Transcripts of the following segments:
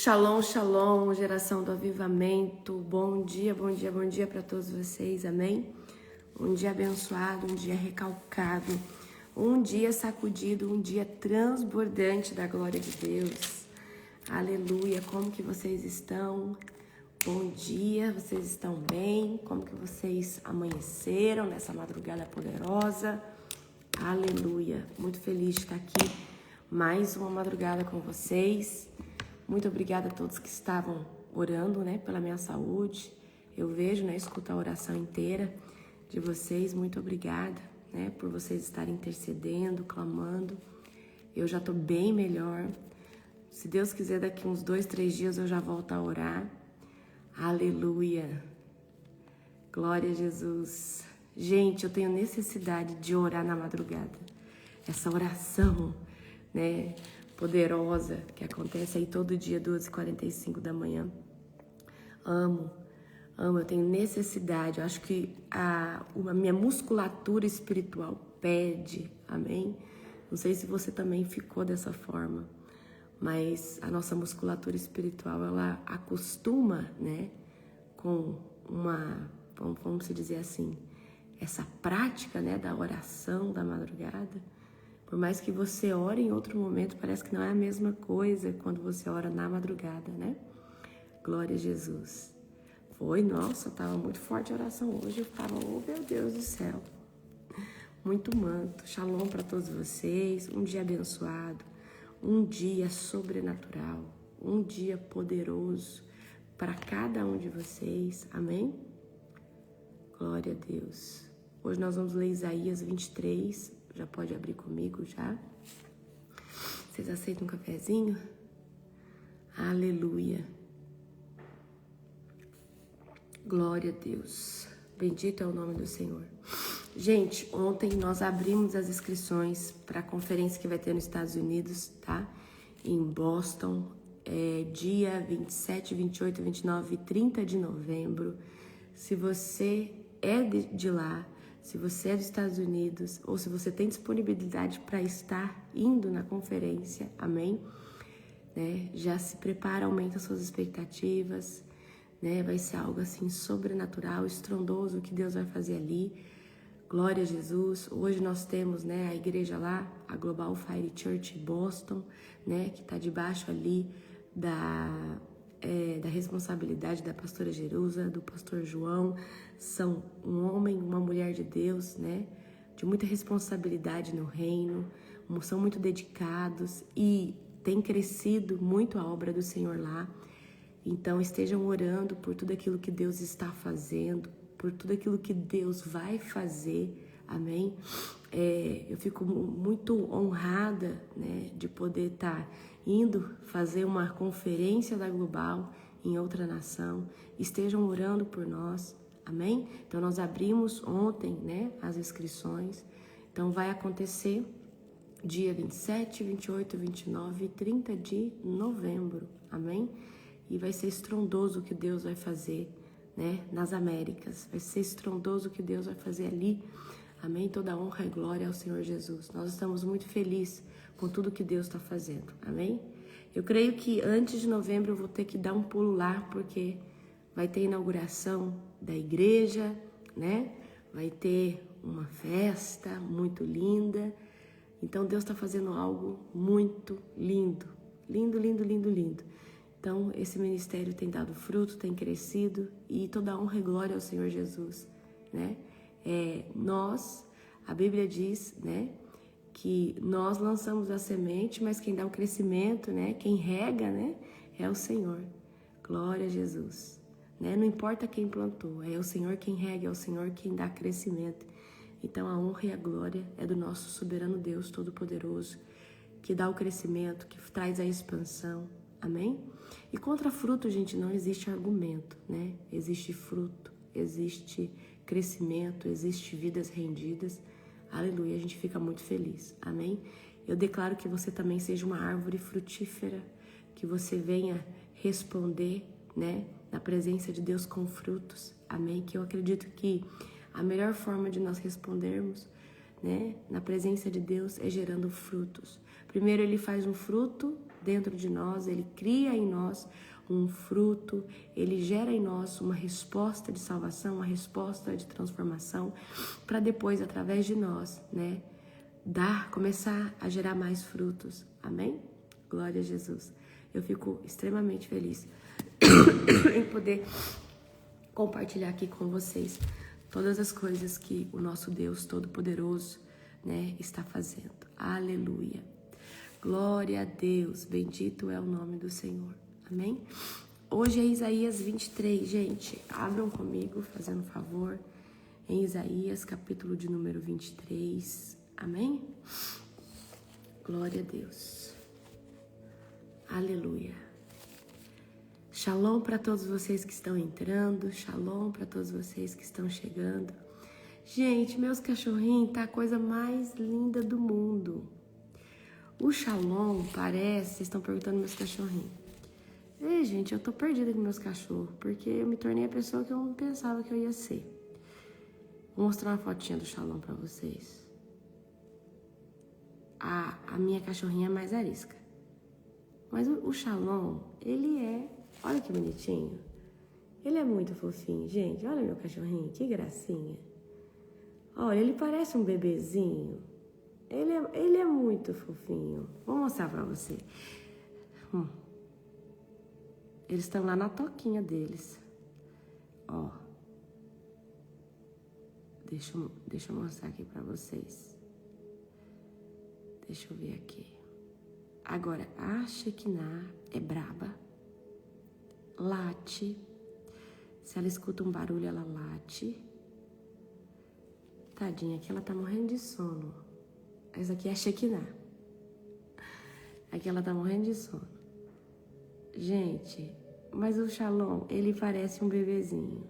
Shalom, shalom, geração do avivamento. Bom dia, bom dia, bom dia para todos vocês, amém? Um dia abençoado, um dia recalcado, um dia sacudido, um dia transbordante da glória de Deus. Aleluia, como que vocês estão? Bom dia, vocês estão bem? Como que vocês amanheceram nessa madrugada poderosa? Aleluia, muito feliz de estar aqui mais uma madrugada com vocês. Muito obrigada a todos que estavam orando, pela minha saúde. Eu vejo, escuto a oração inteira de vocês. Muito obrigada, por vocês estarem intercedendo, clamando. Eu já estou bem melhor. Se Deus quiser, daqui uns 2, 3 dias eu já volto a orar. Aleluia. Glória a Jesus. Gente, eu tenho necessidade de orar na madrugada. Essa oração, poderosa, que acontece aí todo dia, 2h45 da manhã. Amo, eu tenho necessidade, eu acho que a minha musculatura espiritual pede, amém? Não sei se você também ficou dessa forma, mas a nossa musculatura espiritual, ela acostuma, com vamos se dizer assim, essa prática, da oração da madrugada. Por mais que você ore em outro momento, parece que não é a mesma coisa quando você ora na madrugada, Glória a Jesus. Nossa, tava muito forte a oração hoje. Eu tava, oh meu Deus do céu. Muito manto. Shalom para todos vocês. Um dia abençoado. Um dia sobrenatural. Um dia poderoso para cada um de vocês. Amém? Glória a Deus. Hoje nós vamos ler Isaías 23. Já pode abrir comigo já. Vocês aceitam um cafezinho? Aleluia. Glória a Deus. Bendito é o nome do Senhor. Gente, ontem nós abrimos as inscrições para a conferência que vai ter nos Estados Unidos, tá? Em Boston, dia 27, 28, 29 e 30 de novembro. Se você é de lá, se você é dos Estados Unidos ou se você tem disponibilidade para estar indo na conferência, amém? Já se prepara, aumenta suas expectativas, vai ser algo assim sobrenatural, estrondoso que Deus vai fazer ali. Glória a Jesus. Hoje nós temos, a igreja lá, a Global Fire Church Boston, que está debaixo ali da responsabilidade da pastora Jerusa, do pastor João. São um homem, uma mulher de Deus, de muita responsabilidade no reino, são muito dedicados e tem crescido muito a obra do Senhor lá. Então estejam orando por tudo aquilo que Deus está fazendo, por tudo aquilo que Deus vai fazer, amém? Eu fico muito honrada, de poder estar indo fazer uma conferência da Global em outra nação. Estejam orando por nós, amém? Então nós abrimos ontem, as inscrições. Então vai acontecer dia 27, 28, 29 e 30 de novembro, amém? E vai ser estrondoso o que Deus vai fazer, nas Américas. Vai ser estrondoso o que Deus vai fazer ali. Amém? Toda honra e glória ao Senhor Jesus. Nós estamos muito felizes com tudo que Deus está fazendo. Amém? Eu creio que antes de novembro eu vou ter que dar um pulo lá, porque vai ter inauguração da igreja, Vai ter uma festa muito linda. Então Deus está fazendo algo muito lindo. Lindo, lindo, lindo, lindo. Então esse ministério tem dado fruto, tem crescido e toda honra e glória ao Senhor Jesus, a Bíblia diz, que nós lançamos a semente, mas quem dá o crescimento, quem rega, é o Senhor. Glória a Jesus, Não importa quem plantou, é o Senhor quem rega, é o Senhor quem dá crescimento. Então a honra e a glória é do nosso soberano Deus Todo-Poderoso, que dá o crescimento, que traz a expansão, amém? E contra fruto, gente, não existe argumento, Existe fruto, existe crescimento, existe vidas rendidas. Aleluia, a gente fica muito feliz, amém? Eu declaro que você também seja uma árvore frutífera, que você venha responder, na presença de Deus com frutos, amém? Que eu acredito que a melhor forma de nós respondermos, na presença de Deus é gerando frutos. Primeiro ele faz um fruto, dentro de nós, ele cria em nós um fruto, ele gera em nós uma resposta de salvação, uma resposta de transformação, para depois, através de nós, né, começar a gerar mais frutos. Amém? Glória a Jesus. Eu fico extremamente feliz em poder compartilhar aqui com vocês todas as coisas que o nosso Deus Todo-Poderoso, né, está fazendo. Aleluia. Glória a Deus. Bendito é o nome do Senhor. Amém? Hoje é Isaías 23, gente. Abram comigo, fazendo um favor. Em Isaías, capítulo de número 23. Amém? Glória a Deus. Aleluia. Shalom para todos vocês que estão entrando. Shalom para todos vocês que estão chegando. Gente, meus cachorrinhos, tá a coisa mais linda do mundo. O Shalom parece... Vocês estão perguntando meus cachorrinhos. Ei, gente, eu tô perdida com meus cachorros, porque eu me tornei a pessoa que eu não pensava que eu ia ser. Vou mostrar uma fotinha do Shalom pra vocês. A minha cachorrinha é mais arisca. Mas o Shalom, ele é... Olha que bonitinho. Ele é muito fofinho, gente. Olha meu cachorrinho, que gracinha. Olha, ele parece um bebezinho. Ele é muito fofinho. Vou mostrar pra você. Eles estão lá na toquinha deles. Ó. Deixa eu mostrar aqui pra vocês. Deixa eu ver aqui. Agora, a Shekinah é braba. Late. Se ela escuta um barulho, ela late. Tadinha, aqui ela tá morrendo de sono. Essa aqui é a Shekinah. Aqui ela tá morrendo de sono. Gente, mas o Shalom, ele parece um bebezinho.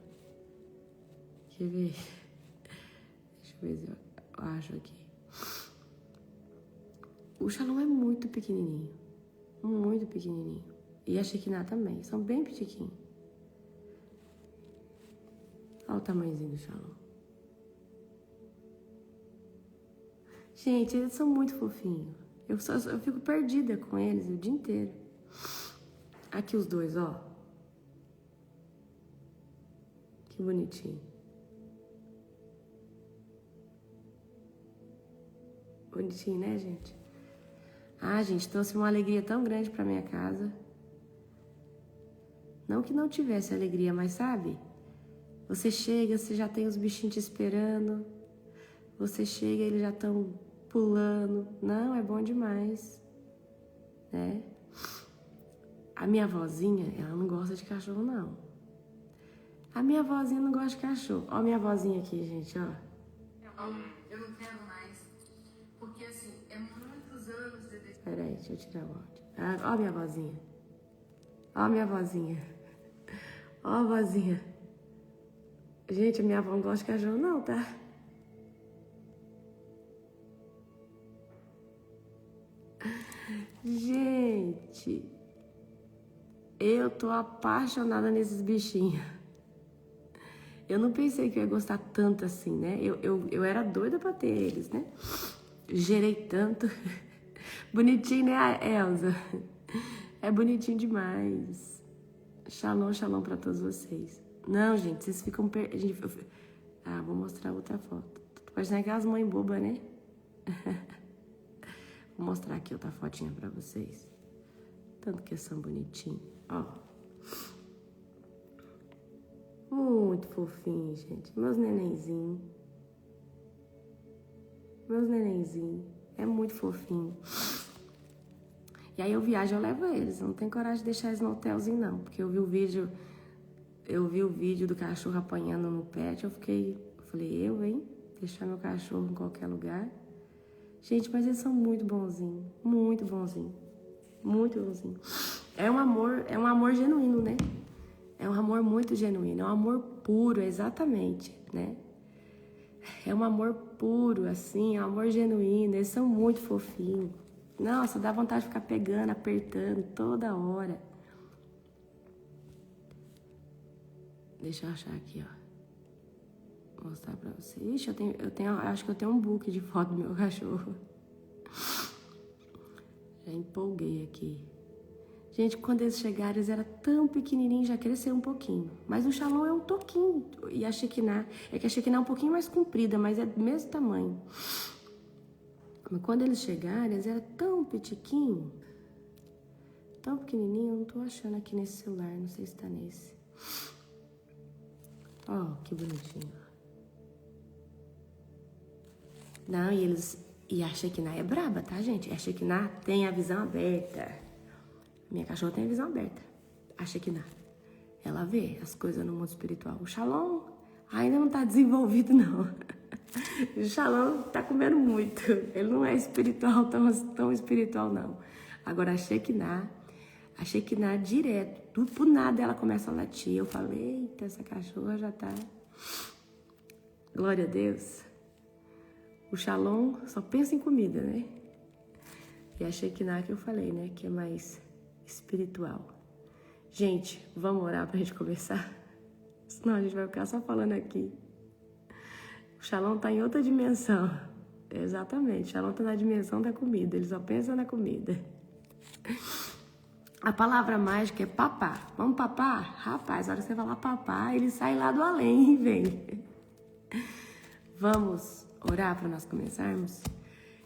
Quer ver? Deixa eu ver se eu acho aqui. O Shalom é muito pequenininho. Muito pequenininho. E a Shekinah também. São bem pitiquinhos. Olha o tamanhozinho do Shalom. Gente, eles são muito fofinhos. Eu fico perdida com eles o dia inteiro. Aqui os dois, ó. Que bonitinho. Bonitinho, né, gente? Ah, gente, trouxe uma alegria tão grande pra minha casa. Não que não tivesse alegria, mas sabe? Você chega, você já tem os bichinhos te esperando. Você chega, eles já estão pulando. Não, é bom demais, né? A minha avózinha, ela não gosta de cachorro, não. A minha avózinha não gosta de cachorro. Ó a minha avózinha aqui, gente, ó. Eu não quero mais, porque assim, é muitos anos de... Peraí, deixa eu tirar o áudio. Ó a minha avózinha. Ó a minha avózinha. Ó a avózinha. Gente, a minha avó não gosta de cachorro, não, tá? Gente, eu tô apaixonada nesses bichinhos. Eu não pensei que eu ia gostar tanto assim, né? Eu era doida pra ter eles, né? Gerei tanto. Bonitinho, né, a Elza? É bonitinho demais. Shalom, shalom pra todos vocês. Não, gente, vocês ficam perdidos. Ah, vou mostrar outra foto. Tô parecendo aquelas mães bobas, né? Vou mostrar aqui outra fotinha pra vocês. Tanto que são bonitinhos. Ó. Muito fofinho, gente. Meus nenenzinhos. Meus nenenzinhos. É muito fofinho. E aí eu viajo, eu levo eles. Eu não tenho coragem de deixar eles no hotelzinho, não. Porque eu vi o vídeo do cachorro apanhando no pet. Eu falei, hein? Deixar meu cachorro em qualquer lugar. Gente, mas eles são muito bonzinhos. Muito bonzinhos. Muito bonzinho. É um amor genuíno, né? É um amor muito genuíno. É um amor puro, exatamente, né? É um amor puro, assim, é um amor genuíno. Eles são muito fofinhos. Nossa, dá vontade de ficar pegando, apertando toda hora. Deixa eu achar aqui, ó. Vou mostrar pra vocês. Ixi, acho que eu tenho um book de foto do meu cachorro. Já empolguei aqui. Gente, quando eles chegaram, eles eram tão pequenininhos, já cresceu um pouquinho. Mas o Shalom é um toquinho. E a Shekinah, é que a Shekinah é um pouquinho mais comprida, mas é do mesmo tamanho. Mas quando eles chegaram, eles eram tão pitiquinho, tão pequenininho, eu não tô achando aqui nesse celular, não sei se tá nesse. Ó, que bonitinho. Não, e a Shekinah é braba, tá, gente? A Shekinah tem a visão aberta. Minha cachorra tem a visão aberta. A Shekinah. Ela vê as coisas no mundo espiritual. O Shalom ainda não tá desenvolvido, não. O Shalom tá comendo muito. Ele não é espiritual, tão espiritual, não. Agora, a Shekinah direto, por nada ela começa a latir. Eu falei, eita, essa cachorra já tá... Glória a Deus. O Shalom só pensa em comida, né? E a Shekinah que eu falei, né? Que é mais espiritual. Gente, vamos orar pra gente começar? Senão a gente vai ficar só falando aqui. O Shalom tá em outra dimensão. Exatamente, o Shalom tá na dimensão da comida. Ele só pensa na comida. A palavra mágica é papá. Vamos papá? Rapaz, na hora que você falar papá, ele sai lá do além e vem. Vamos orar para nós começarmos?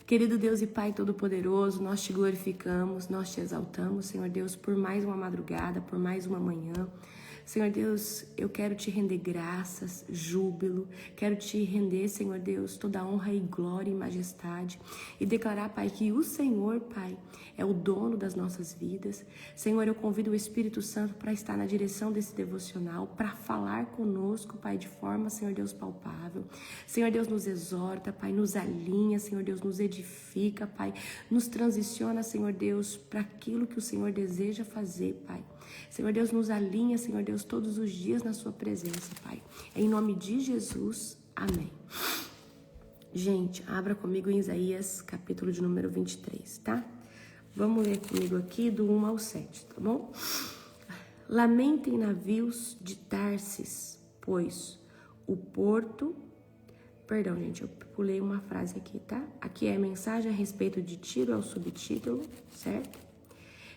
Querido Deus e Pai Todo-Poderoso, nós te glorificamos, nós te exaltamos, Senhor Deus, por mais uma madrugada, por mais uma manhã. Senhor Deus, eu quero te render graças, júbilo, quero te render, Senhor Deus, toda honra e glória e majestade e declarar, Pai, que o Senhor, Pai, é o dono das nossas vidas. Senhor, eu convido o Espírito Santo para estar na direção desse devocional, para falar conosco, Pai, de forma, Senhor Deus, palpável. Senhor Deus, nos exorta, Pai, nos alinha, Senhor Deus, nos edifica, Pai, nos transiciona, Senhor Deus, para aquilo que o Senhor deseja fazer, Pai. Senhor Deus, nos alinha, Senhor Deus, todos os dias na sua presença, Pai. Em nome de Jesus, amém. Gente, abra comigo em Isaías, capítulo de número 23, tá? Vamos ler comigo aqui do 1 ao 7, tá bom? Lamentem navios de Tarsis, pois o porto... Perdão, gente, eu pulei uma frase aqui, tá? Aqui é a mensagem a respeito de Tiro, é o subtítulo, certo?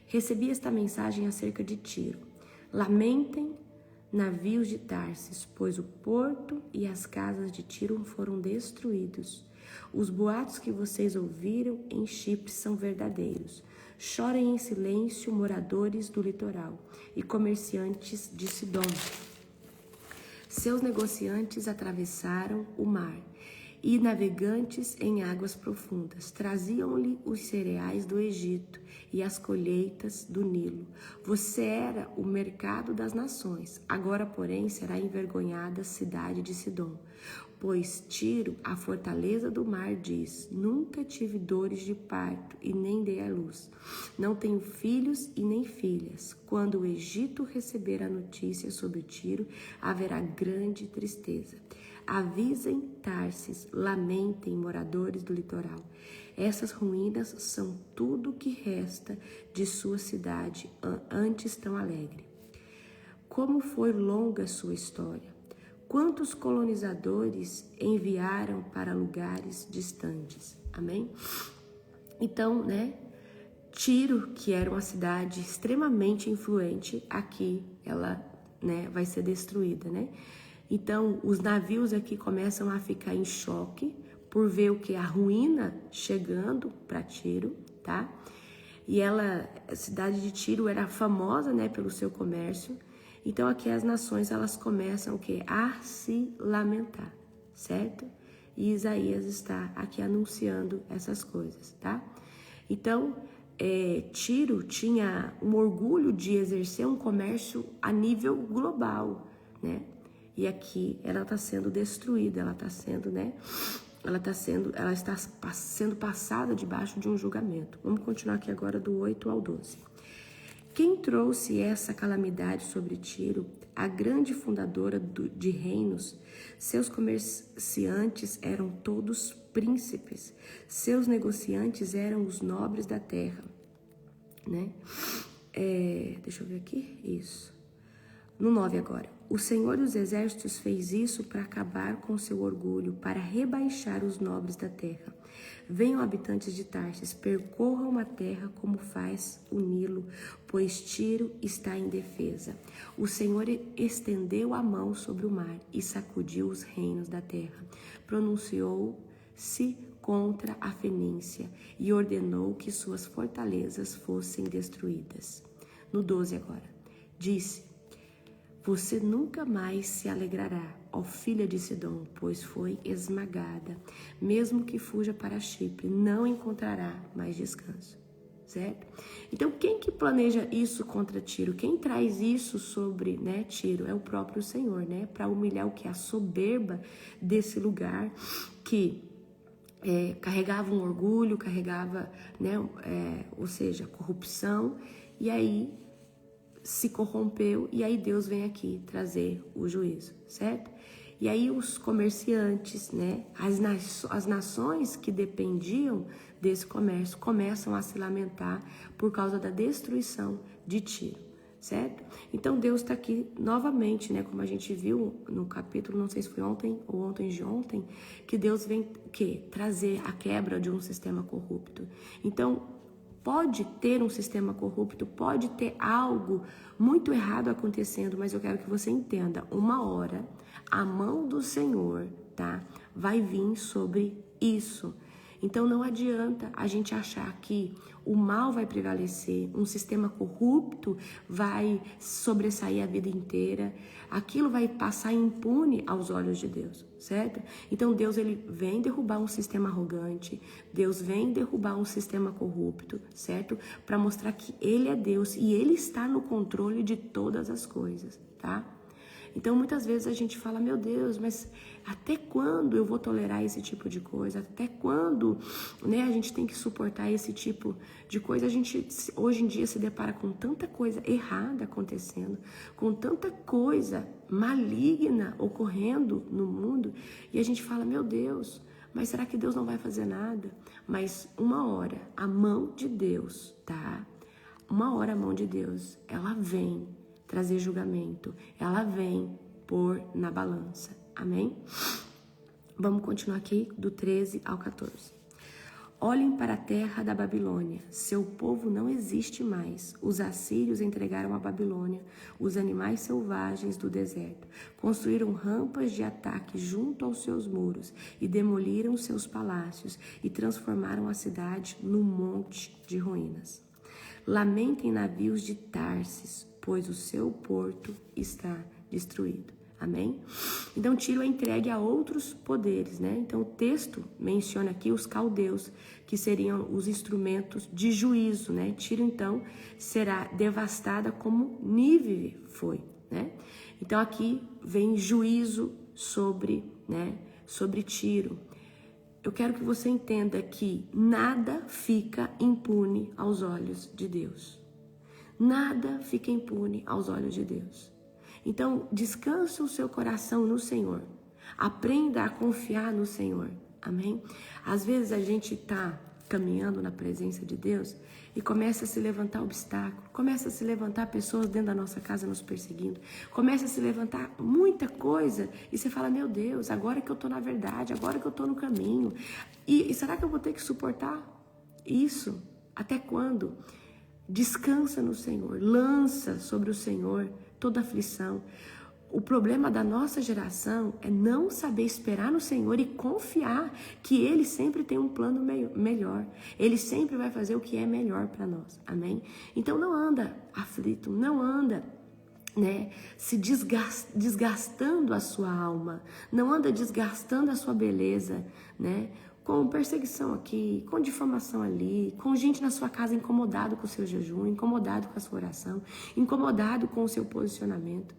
Recebi esta mensagem acerca de Tiro. Lamentem, navios de Tarsis, pois o porto e as casas de Tiro foram destruídos. Os boatos que vocês ouviram em Chipre são verdadeiros. Chorem em silêncio, moradores do litoral e comerciantes de Sidom. Seus negociantes atravessaram o mar e navegantes em águas profundas traziam-lhe os cereais do Egito e as colheitas do Nilo. Você era o mercado das nações, agora, porém, será envergonhada a cidade de Sidom. Pois Tiro, a fortaleza do mar, diz: nunca tive dores de parto e nem dei à luz. Não tenho filhos e nem filhas. Quando o Egito receber a notícia sobre Tiro, haverá grande tristeza. Avisem Tarsis, lamentem, moradores do litoral. Essas ruínas são tudo que resta de sua cidade, antes tão alegre. Como foi longa a sua história? Quantos colonizadores enviaram para lugares distantes? Amém? Então, Tiro, que era uma cidade extremamente influente, aqui ela, vai ser destruída, Então, os navios aqui começam a ficar em choque por ver o que? A ruína chegando para Tiro, tá? E a cidade de Tiro era famosa, pelo seu comércio. Então, aqui as nações, elas começam o quê? A se lamentar, certo? E Isaías está aqui anunciando essas coisas, tá? Então, Tiro tinha um orgulho de exercer um comércio a nível global, E aqui ela está sendo destruída, ela está sendo passada debaixo de um julgamento. Vamos continuar aqui agora do 8 ao 12. Quem trouxe essa calamidade sobre Tiro? A grande fundadora de reinos. Seus comerciantes eram todos príncipes. Seus negociantes eram os nobres da terra, Deixa eu ver aqui. Isso. No 9 agora. O Senhor dos Exércitos fez isso para acabar com seu orgulho, para rebaixar os nobres da terra. Venham, habitantes de Tarsis, percorram a terra como faz o Nilo, pois Tiro está indefesa. O Senhor estendeu a mão sobre o mar e sacudiu os reinos da terra. Pronunciou-se contra a Fenícia e ordenou que suas fortalezas fossem destruídas. No 12 agora. Disse: você nunca mais se alegrará, ó filha de Sidom, pois foi esmagada. Mesmo que fuja para Chipre, não encontrará mais descanso. Certo? Então, quem que planeja isso contra Tiro? Quem traz isso sobre, né, Tiro? É o próprio Senhor, né? Para humilhar o que? A soberba desse lugar que carregava um orgulho, carregava, né, ou seja, corrupção. E aí se corrompeu, e aí Deus vem aqui trazer o juízo, certo? E aí os comerciantes, né, as nações que dependiam desse comércio começam a se lamentar por causa da destruição de Tiro, certo? Então Deus está aqui novamente, né, como a gente viu no capítulo, não sei se foi ontem ou ontem de ontem, que Deus vem trazer a quebra de um sistema corrupto. Então, pode ter um sistema corrupto, pode ter algo muito errado acontecendo, mas eu quero que você entenda, uma hora a mão do Senhor, tá, vai vir sobre isso. Então não adianta a gente achar que o mal vai prevalecer, um sistema corrupto vai sobressair a vida inteira, aquilo vai passar impune aos olhos de Deus, certo? Então Deus, ele vem derrubar um sistema arrogante, Deus vem derrubar um sistema corrupto, certo? Para mostrar que ele é Deus e ele está no controle de todas as coisas, tá? Então, muitas vezes a gente fala, meu Deus, mas até quando eu vou tolerar esse tipo de coisa? Até quando, né, a gente tem que suportar esse tipo de coisa? A gente, hoje em dia, se depara com tanta coisa errada acontecendo, com tanta coisa maligna ocorrendo no mundo, e a gente fala, meu Deus, mas será que Deus não vai fazer nada? Mas uma hora, a mão de Deus, tá? Uma hora a mão de Deus, ela vem trazer julgamento, ela vem pôr na balança, amém? Vamos continuar aqui do 13 ao 14. Olhem para a terra da Babilônia, seu povo não existe mais. Os assírios entregaram a Babilônia os animais selvagens do deserto, construíram rampas de ataque junto aos seus muros e demoliram seus palácios e transformaram a cidade num monte de ruínas. Lamentem navios de Tarsis, pois o seu porto está destruído. Amém? Então, Tiro é entregue a outros poderes, né? Então, o texto menciona aqui os caldeus, que seriam os instrumentos de juízo, né? Tiro, então, será devastada como Nínive foi, né? Então, aqui vem juízo sobre, né, sobre Tiro. Eu quero que você entenda que nada fica impune aos olhos de Deus. Nada fica impune aos olhos de Deus. Então, descanse o seu coração no Senhor. Aprenda a confiar no Senhor. Amém? Às vezes a gente está caminhando na presença de Deus e começa a se levantar obstáculo, começa a se levantar pessoas dentro da nossa casa nos perseguindo, começa a se levantar muita coisa e você fala, meu Deus, agora que eu estou na verdade, agora que eu estou no caminho, e será que eu vou ter que suportar isso? Até quando? Descansa no Senhor, lança sobre o Senhor toda aflição. O problema da nossa geração é não saber esperar no Senhor e confiar que Ele sempre tem um plano melhor. Ele sempre vai fazer o que é melhor para nós. Amém? Então não anda aflito, não anda, né, se desgastando a sua alma, não anda desgastando a sua beleza, né, com perseguição aqui, com difamação ali, com gente na sua casa incomodado com o seu jejum, incomodado com a sua oração, incomodado com o seu posicionamento,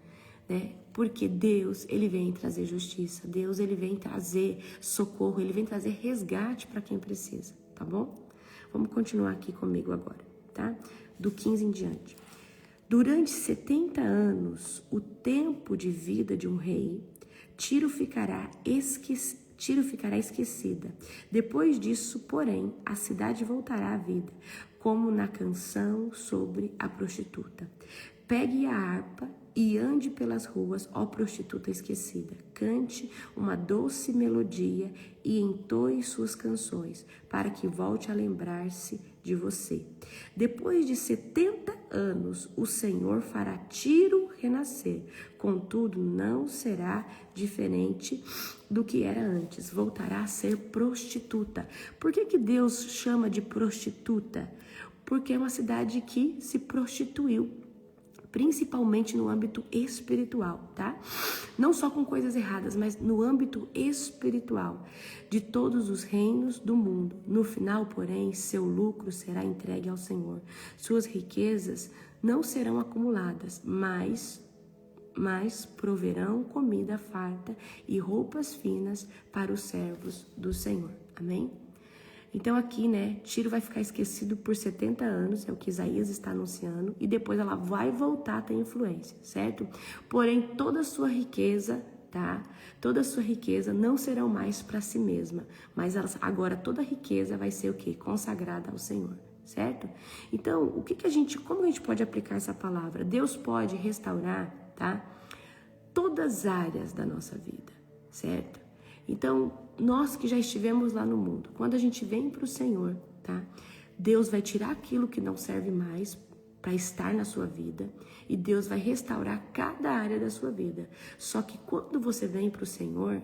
né? Porque Deus, Ele vem trazer justiça, Deus, Ele vem trazer socorro, Ele vem trazer resgate para quem precisa, tá bom? Vamos continuar aqui comigo agora, tá? Do 15 em diante. Durante 70 anos, o tempo de vida de um rei, Tiro ficará esquecida. Depois disso, porém, a cidade voltará à vida, como na canção sobre a prostituta. Pegue a harpa e ande pelas ruas, ó prostituta esquecida. Cante uma doce melodia e entoe suas canções, para que volte a lembrar-se de você. Depois de 70 anos, o Senhor fará Tiro renascer. Contudo, não será diferente do que era antes. Voltará a ser prostituta. Por que Deus chama de prostituta? Porque é uma cidade que se prostituiu, principalmente no âmbito espiritual, tá? Não só com coisas erradas, mas no âmbito espiritual de todos os reinos do mundo. No final, porém, seu lucro será entregue ao Senhor. Suas riquezas não serão acumuladas, mas proverão comida farta e roupas finas para os servos do Senhor. Amém? Então aqui, né, Tiro vai ficar esquecido por 70 anos, é o que Isaías está anunciando, e depois ela vai voltar a ter influência, certo? Porém, toda a sua riqueza, tá? Toda a sua riqueza não serão mais para si mesma, mas agora toda a riqueza vai ser o quê? Consagrada ao Senhor, certo? Então, como a gente pode aplicar essa palavra? Deus pode restaurar, tá? Todas as áreas da nossa vida, certo? Então, nós que já estivemos lá no mundo, quando a gente vem para o Senhor, tá? Deus vai tirar aquilo que não serve mais para estar na sua vida e Deus vai restaurar cada área da sua vida. Só que quando você vem para o Senhor,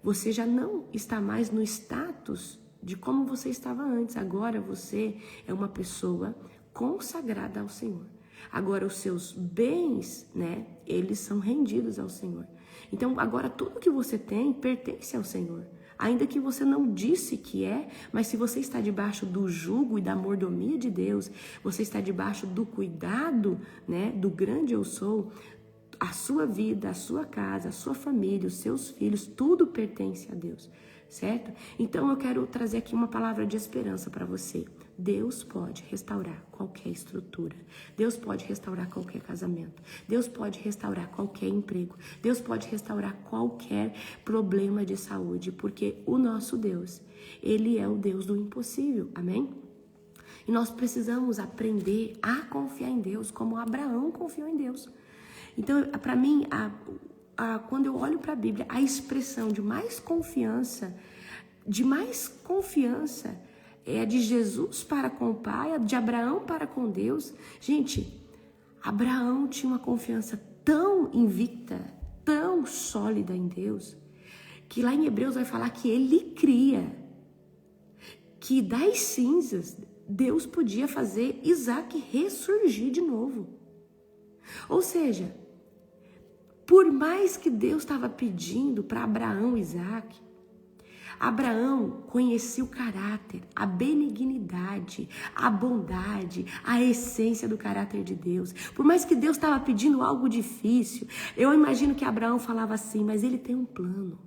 você já não está mais no status de como você estava antes. Agora você é uma pessoa consagrada ao Senhor. Agora os seus bens, né, eles são rendidos ao Senhor. Então agora tudo que você tem pertence ao Senhor. Ainda que você não disse que é, mas se você está debaixo do jugo e da mordomia de Deus, você está debaixo do cuidado, né, do grande eu sou, a sua vida, a sua casa, a sua família, os seus filhos, tudo pertence a Deus, certo? Então eu quero trazer aqui uma palavra de esperança para você. Deus pode restaurar qualquer estrutura. Deus pode restaurar qualquer casamento. Deus pode restaurar qualquer emprego. Deus pode restaurar qualquer problema de saúde, porque o nosso Deus, Ele é o Deus do impossível, amém? E nós precisamos aprender a confiar em Deus, como Abraão confiou em Deus. Então, para mim, quando eu olho para a Bíblia, a expressão de mais confiança é a de Jesus para com o Pai, a de Abraão para com Deus. Gente, Abraão tinha uma confiança tão invicta, tão sólida em Deus, que lá em Hebreus vai falar que ele cria que das cinzas Deus podia fazer Isaac ressurgir de novo. Ou seja, por mais que Deus estava pedindo para Abraão Isaac, Abraão conhecia o caráter, a benignidade, a bondade, a essência do caráter de Deus. Por mais que Deus estava pedindo algo difícil, eu imagino que Abraão falava assim, mas ele tem um plano.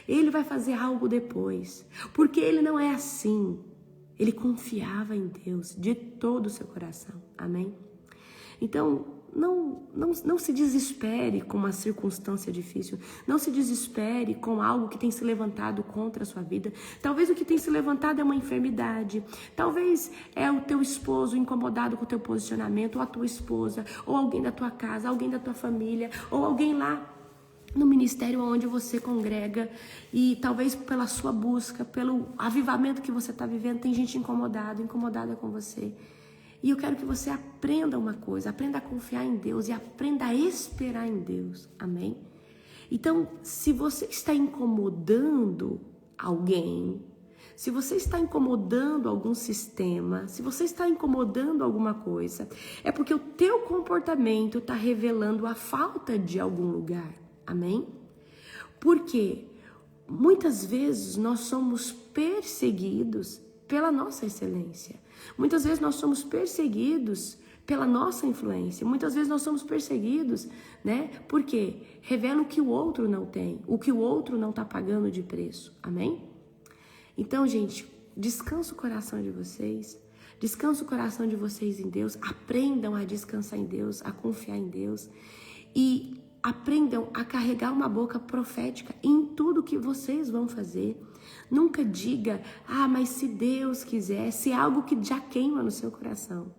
Ele vai fazer algo depois, porque ele não é assim. Ele confiava em Deus de todo o seu coração. Amém? Então, não se desespere com uma circunstância difícil. Não se desespere com algo que tem se levantado contra a sua vida. Talvez o que tem se levantado é uma enfermidade. Talvez é o teu esposo incomodado com o teu posicionamento, ou a tua esposa, ou alguém da tua casa, alguém da tua família, ou alguém lá no ministério onde você congrega, e talvez pela sua busca, pelo avivamento que você está vivendo, tem gente incomodada com você. E eu quero que você aprenda uma coisa, aprenda a confiar em Deus e aprenda a esperar em Deus, amém? Então, se você está incomodando alguém, se você está incomodando algum sistema, se você está incomodando alguma coisa, é porque o teu comportamento está revelando a falta de algum lugar, amém? Porque muitas vezes nós somos perseguidos pela nossa excelência. Muitas vezes nós somos perseguidos pela nossa influência. Muitas vezes nós somos perseguidos, né? Porque revela o que o outro não tem, o que o outro não está pagando de preço. Amém? Então, gente, descansa o coração de vocês. Descansa o coração de vocês em Deus. Aprendam a descansar em Deus, a confiar em Deus. E aprendam a carregar uma boca profética em tudo que vocês vão fazer. Nunca diga, mas se Deus quiser, se é algo que já queima no seu coração.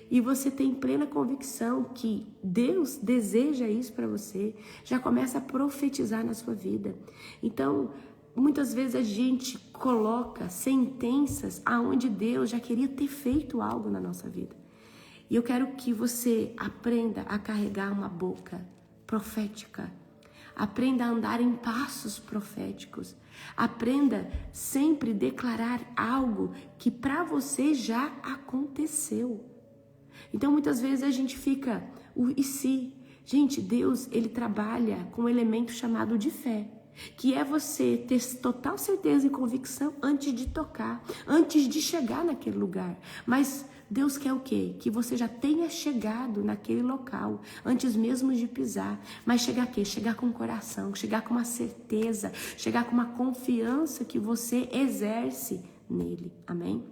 E você tem plena convicção que Deus deseja isso para você, já começa a profetizar na sua vida. Então, muitas vezes a gente coloca sentenças aonde Deus já queria ter feito algo na nossa vida. E eu quero que você aprenda a carregar uma boca profética. Aprenda a andar em passos proféticos. Aprenda sempre a declarar algo que para você já aconteceu. Então, muitas vezes a gente fica, e se? Gente, Deus, ele trabalha com um elemento chamado de fé, que é você ter total certeza e convicção antes de tocar, antes de chegar naquele lugar. Mas Deus quer o quê? Que você já tenha chegado naquele local, antes mesmo de pisar. Mas chegar aqui, chegar com o coração, chegar com uma certeza, chegar com uma confiança que você exerce nele. Amém?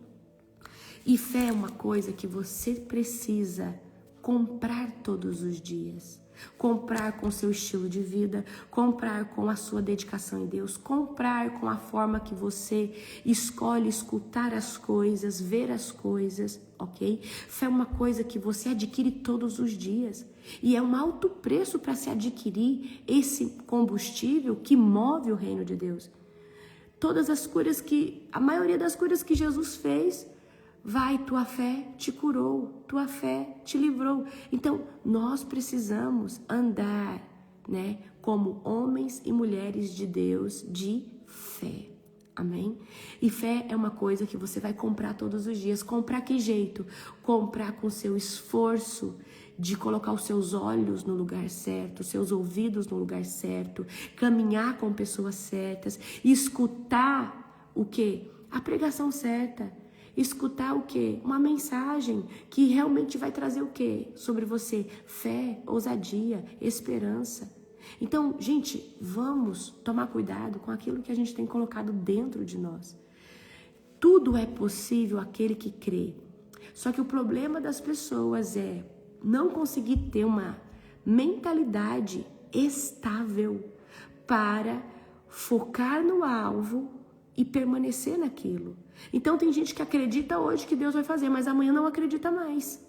E fé é uma coisa que você precisa comprar todos os dias. Comprar com o seu estilo de vida, comprar com a sua dedicação em Deus, comprar com a forma que você escolhe escutar as coisas, ver as coisas, ok? Fé é uma coisa que você adquire todos os dias. E é um alto preço para se adquirir esse combustível que move o reino de Deus. A maioria das curas que Jesus fez, tua fé te curou, tua fé te livrou. Então, nós precisamos andar, como homens e mulheres de Deus de fé. Amém? E fé é uma coisa que você vai comprar todos os dias. Comprar que jeito? Comprar com seu esforço de colocar os seus olhos no lugar certo, os seus ouvidos no lugar certo, caminhar com pessoas certas, escutar o quê? A pregação certa. Escutar o quê? Uma mensagem que realmente vai trazer o quê? Sobre você? Fé, ousadia, esperança. Então, gente, vamos tomar cuidado com aquilo que a gente tem colocado dentro de nós. Tudo é possível àquele que crê. Só que o problema das pessoas é não conseguir ter uma mentalidade estável para focar no alvo e permanecer naquilo. Então tem gente que acredita hoje que Deus vai fazer, mas amanhã não acredita mais.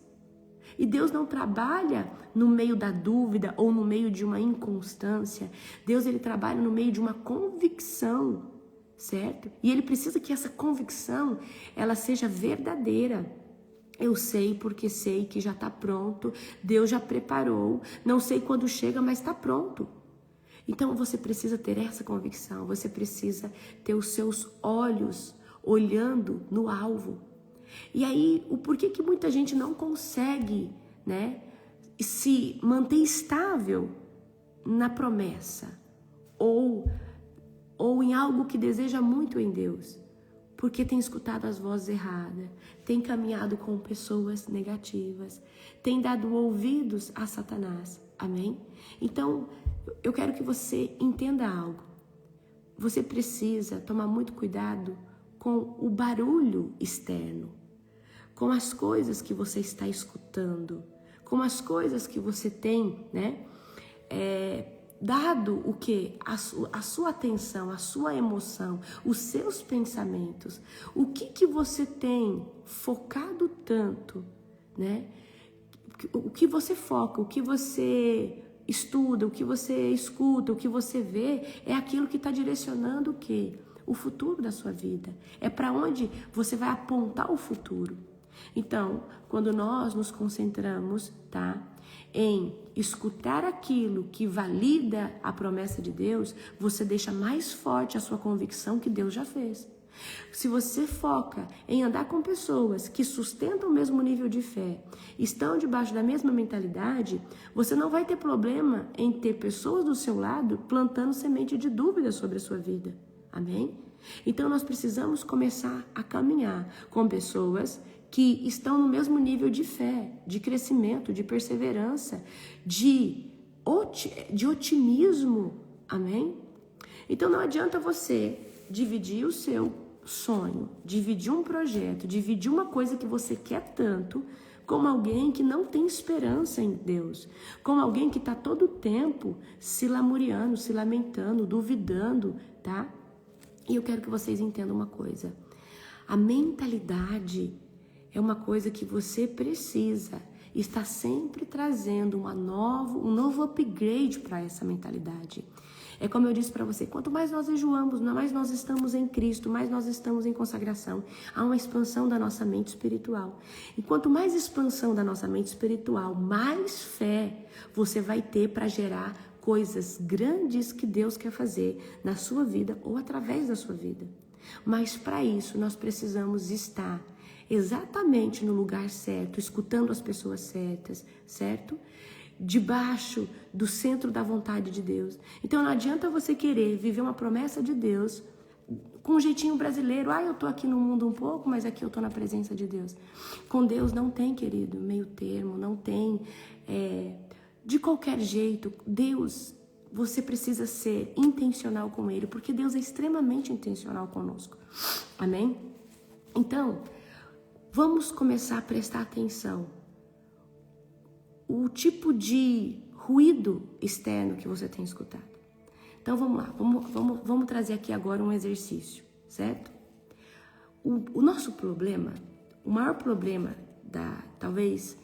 E Deus não trabalha no meio da dúvida ou no meio de uma inconstância. Deus, ele trabalha no meio de uma convicção, certo? E ele precisa que essa convicção, ela seja verdadeira. Eu sei porque sei que já está pronto, Deus já preparou, não sei quando chega, mas está pronto. Então você precisa ter essa convicção, você precisa ter os seus olhos olhando no alvo. E aí, o porquê que muita gente não consegue, se manter estável na promessa ou em algo que deseja muito em Deus? Porque tem escutado as vozes erradas, tem caminhado com pessoas negativas, tem dado ouvidos a Satanás. Amém? Então, eu quero que você entenda algo. Você precisa tomar muito cuidado com o barulho externo, com as coisas que você está escutando, com as coisas que você tem, dado o quê? A sua atenção, a sua emoção, os seus pensamentos. O que você tem focado tanto, O que você foca, o que você estuda, o que você escuta, o que você vê, é aquilo que está direcionando o quê? O futuro da sua vida. É para onde você vai apontar o futuro. Então, quando nós nos concentramos, em escutar aquilo que valida a promessa de Deus, você deixa mais forte a sua convicção que Deus já fez. Se você foca em andar com pessoas que sustentam o mesmo nível de fé, estão debaixo da mesma mentalidade, você não vai ter problema em ter pessoas do seu lado plantando semente de dúvida sobre a sua vida. Amém? Então nós precisamos começar a caminhar com pessoas que estão no mesmo nível de fé, de crescimento, de perseverança, de otimismo. Amém? Então não adianta você dividir o seu sonho, dividir um projeto, dividir uma coisa que você quer tanto, como alguém que não tem esperança em Deus, como alguém que está todo o tempo se lamuriando, se lamentando, duvidando, tá? E eu quero que vocês entendam uma coisa. A mentalidade é uma coisa que você precisa estar sempre trazendo um novo upgrade para essa mentalidade. É como eu disse para você, quanto mais nós jejuamos, mais nós estamos em Cristo, mais nós estamos em consagração, há uma expansão da nossa mente espiritual. E quanto mais expansão da nossa mente espiritual, mais fé você vai ter para gerar coisas grandes que Deus quer fazer na sua vida ou através da sua vida. Mas para isso nós precisamos estar exatamente no lugar certo, escutando as pessoas certas, certo? Debaixo do centro da vontade de Deus. Então não adianta você querer viver uma promessa de Deus com um jeitinho brasileiro. Eu tô aqui no mundo um pouco, mas aqui eu tô na presença de Deus. Com Deus não tem, querido, meio termo, não tem de qualquer jeito. Deus, você precisa ser intencional com Ele, porque Deus é extremamente intencional conosco. Amém? Então, vamos começar a prestar atenção. O tipo de ruído externo que você tem escutado. Então vamos lá, vamos trazer aqui agora um exercício, certo? O nosso problema, o maior problema talvez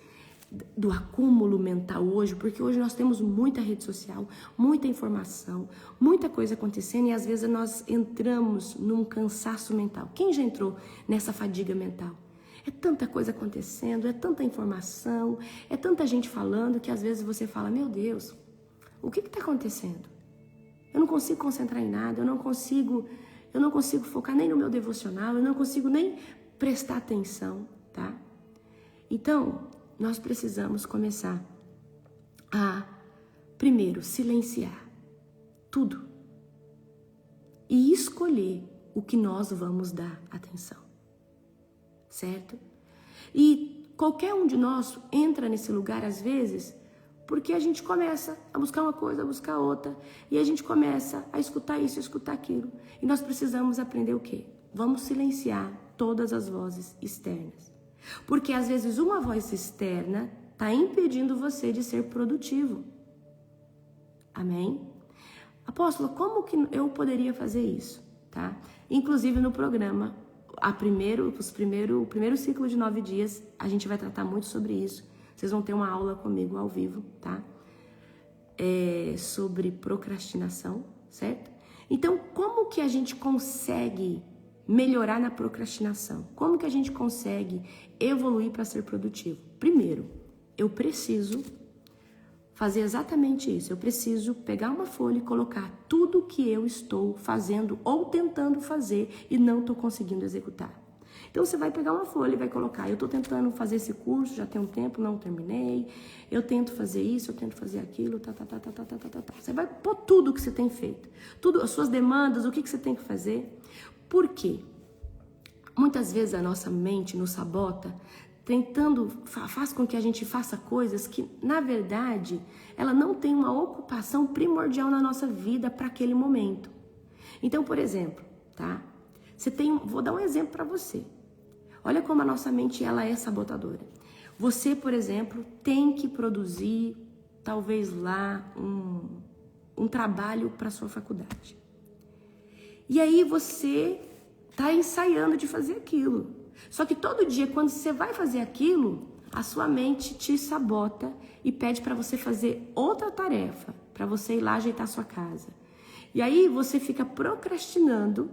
do acúmulo mental hoje, porque hoje nós temos muita rede social, muita informação, muita coisa acontecendo e às vezes nós entramos num cansaço mental. Quem já entrou nessa fadiga mental? É tanta coisa acontecendo, é tanta informação, é tanta gente falando que às vezes você fala, meu Deus, o que está acontecendo? Eu não consigo concentrar em nada, eu não consigo focar nem no meu devocional, eu não consigo nem prestar atenção, tá? Então, nós precisamos começar a, primeiro, silenciar tudo e escolher o que nós vamos dar atenção. Certo? E qualquer um de nós entra nesse lugar às vezes porque a gente começa a buscar uma coisa, a buscar outra e a gente começa a escutar isso, a escutar aquilo e nós precisamos aprender o quê? Vamos silenciar todas as vozes externas, porque às vezes uma voz externa está impedindo você de ser produtivo. Amém? Apóstolo, como que eu poderia fazer isso? Tá? Inclusive no programa o primeiro ciclo de 9 dias, a gente vai tratar muito sobre isso. Vocês vão ter uma aula comigo ao vivo, tá? Sobre procrastinação, certo? Então, como que a gente consegue melhorar na procrastinação? Como que a gente consegue evoluir para ser produtivo? Primeiro, eu preciso fazer exatamente isso. Eu preciso pegar uma folha e colocar tudo que eu estou fazendo ou tentando fazer e não estou conseguindo executar. Então você vai pegar uma folha e vai colocar, eu estou tentando fazer esse curso, já tem um tempo, não terminei, eu tento fazer isso, eu tento fazer aquilo, Você vai pôr tudo que você tem feito, tudo, as suas demandas, o que você tem que fazer. Por quê? Muitas vezes a nossa mente nos sabota, faz com que a gente faça coisas que, na verdade, ela não tem uma ocupação primordial na nossa vida para aquele momento. Então, por exemplo, tá? Vou dar um exemplo para você. Olha como a nossa mente ela é sabotadora. Você, por exemplo, tem que produzir, talvez lá, um trabalho para sua faculdade. E aí você está ensaiando de fazer aquilo. Só que todo dia, quando você vai fazer aquilo, a sua mente te sabota e pede para você fazer outra tarefa, para você ir lá ajeitar a sua casa. E aí você fica procrastinando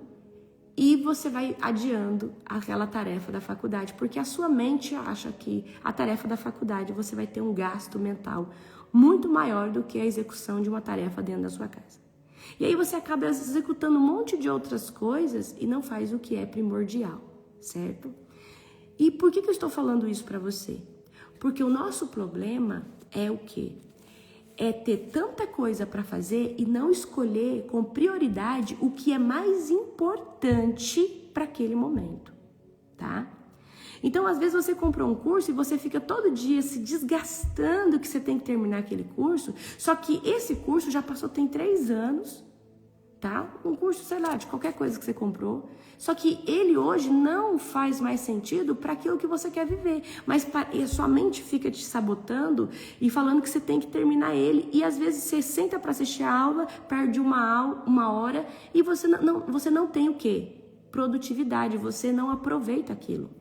e você vai adiando aquela tarefa da faculdade, porque a sua mente acha que a tarefa da faculdade você vai ter um gasto mental muito maior do que a execução de uma tarefa dentro da sua casa. E aí você acaba executando um monte de outras coisas e não faz o que é primordial, certo? E por que eu estou falando isso para você? Porque o nosso problema é o quê? É ter tanta coisa para fazer e não escolher com prioridade o que é mais importante para aquele momento, tá? Então, às vezes você comprou um curso e você fica todo dia se desgastando que você tem que terminar aquele curso, só que esse curso já passou, tem 3 anos, tá? Um curso, sei lá, de qualquer coisa que você comprou. Só que ele hoje não faz mais sentido para aquilo que você quer viver. Mas a sua mente fica te sabotando e falando que você tem que terminar ele. E às vezes você senta para assistir a aula, perde uma hora e você não tem o quê? Produtividade, você não aproveita aquilo.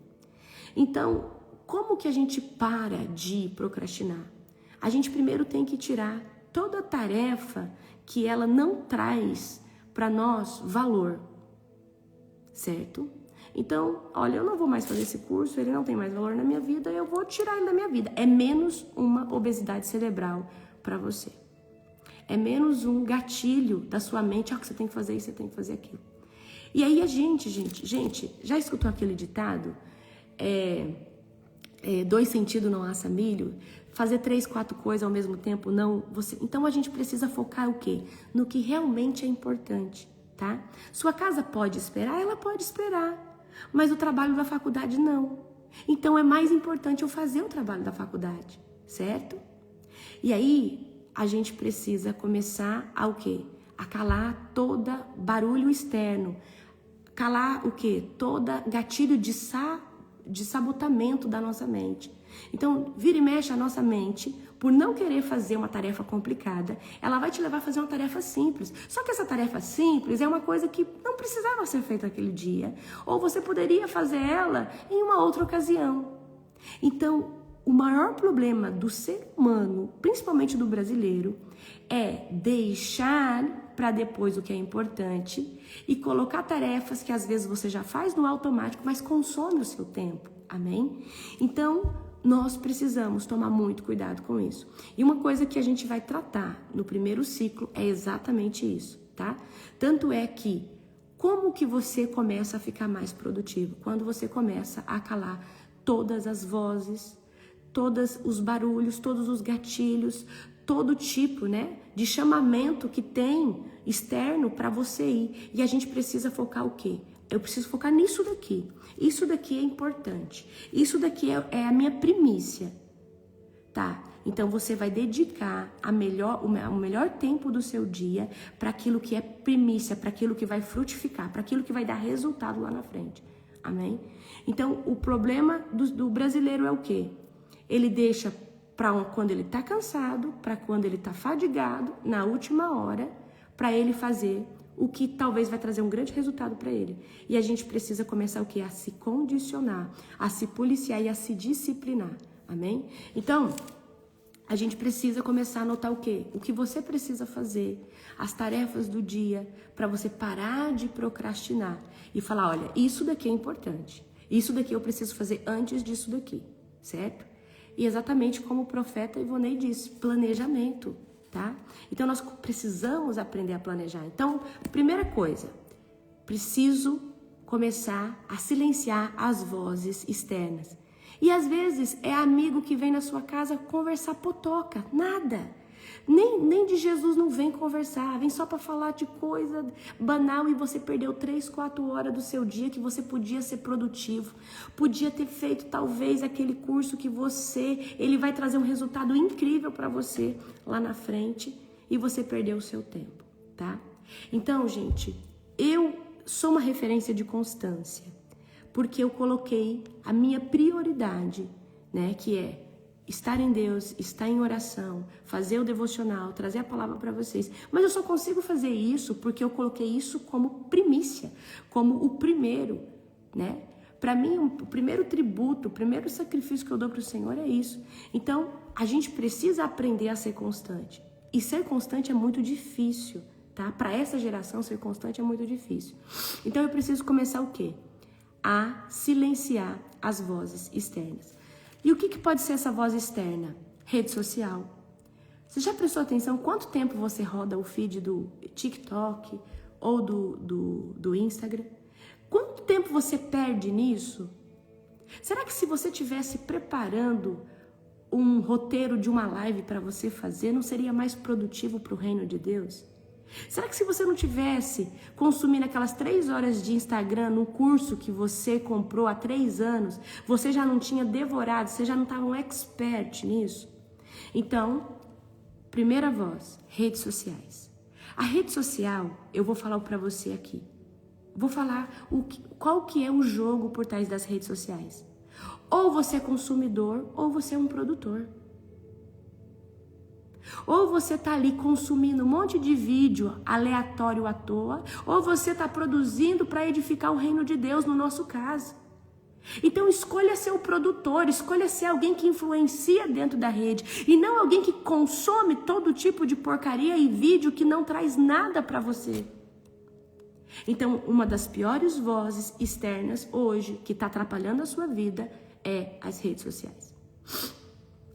Então, como que a gente para de procrastinar? A gente primeiro tem que tirar toda tarefa que ela não traz para nós valor, certo? Então, olha, eu não vou mais fazer esse curso, ele não tem mais valor na minha vida, eu vou tirar ele da minha vida. É menos uma obesidade cerebral para você. É menos um gatilho da sua mente, que você tem que fazer isso, você tem que fazer aquilo. E aí a gente, já escutou aquele ditado? Dois sentidos não assa milho? Fazer 3, 4 coisas ao mesmo tempo, não. Então a gente precisa focar o quê? No que realmente é importante, tá? Sua casa pode esperar? Ela pode esperar. Mas o trabalho da faculdade não. Então é mais importante eu fazer o trabalho da faculdade, certo? E aí a gente precisa começar a o quê? A calar todo barulho externo. Calar o quê? Toda gatilho de sabotamento da nossa mente. Então, vira e mexe a nossa mente, por não querer fazer uma tarefa complicada, ela vai te levar a fazer uma tarefa simples. Só que essa tarefa simples é uma coisa que não precisava ser feita naquele dia. Ou você poderia fazer ela em uma outra ocasião. Então, o maior problema do ser humano, principalmente do brasileiro, é deixar para depois o que é importante e colocar tarefas que às vezes você já faz no automático, mas consome o seu tempo. Amém? Então, nós precisamos tomar muito cuidado com isso. E uma coisa que a gente vai tratar no primeiro ciclo é exatamente isso, tá? Tanto é que, como que você começa a ficar mais produtivo? Quando você começa a calar todas as vozes, todos os barulhos, todos os gatilhos, todo tipo, né, de chamamento que tem externo para você ir. E a gente precisa focar o quê? Eu preciso focar nisso daqui. Isso daqui é importante. Isso daqui é a minha primícia. Tá? Então você vai dedicar o melhor tempo do seu dia para aquilo que é primícia, para aquilo que vai frutificar, para aquilo que vai dar resultado lá na frente. Amém? Então o problema do brasileiro é o quê? Ele deixa para quando ele está cansado, para quando ele está fadigado, na última hora, para ele fazer o que talvez vai trazer um grande resultado para ele. E a gente precisa começar o quê? A se condicionar, a se policiar e a se disciplinar. Amém? Então, a gente precisa começar a notar o quê? O que você precisa fazer, as tarefas do dia, para você parar de procrastinar e falar, olha, isso daqui é importante. Isso daqui eu preciso fazer antes disso daqui, certo? E exatamente como o profeta Ivonei disse, planejamento, tá? Então nós precisamos aprender a planejar. Então, primeira coisa, preciso começar a silenciar as vozes externas. E às vezes é amigo que vem na sua casa conversar potoca, nada. Nem de Jesus não vem conversar, vem só para falar de coisa banal e você perdeu 3, 4 horas do seu dia que você podia ser produtivo, podia ter feito talvez aquele curso que ele vai trazer um resultado incrível para você lá na frente e você perdeu o seu tempo, tá? Então, gente, eu sou uma referência de constância, porque eu coloquei a minha prioridade, né, que é estar em Deus, estar em oração, fazer o devocional, trazer a palavra para vocês. Mas eu só consigo fazer isso porque eu coloquei isso como primícia, como o primeiro, né? Para mim, o primeiro tributo, o primeiro sacrifício que eu dou para o Senhor é isso. Então, a gente precisa aprender a ser constante. E ser constante é muito difícil, tá? Para essa geração, ser constante é muito difícil. Então, eu preciso começar o quê? A silenciar as vozes externas. E o que pode ser essa voz externa? Rede social. Você já prestou atenção quanto tempo você roda o feed do TikTok ou do Instagram? Quanto tempo você perde nisso? Será que se você estivesse preparando um roteiro de uma live para você fazer, não seria mais produtivo para o reino de Deus? Será que se você não tivesse consumindo aquelas 3 horas de Instagram no curso que você comprou há 3 anos, você já não tinha devorado, você já não estava um expert nisso? Então, primeira voz, redes sociais. A rede social, eu vou falar para você aqui. Vou falar qual que é o jogo por trás das redes sociais. Ou você é consumidor, ou você é um produtor. Ou você está ali consumindo um monte de vídeo aleatório à toa, ou você está produzindo para edificar o reino de Deus, no nosso caso. Então escolha ser o produtor, escolha ser alguém que influencia dentro da rede, e não alguém que consome todo tipo de porcaria e vídeo que não traz nada para você. Então, uma das piores vozes externas hoje, que está atrapalhando a sua vida, é as redes sociais.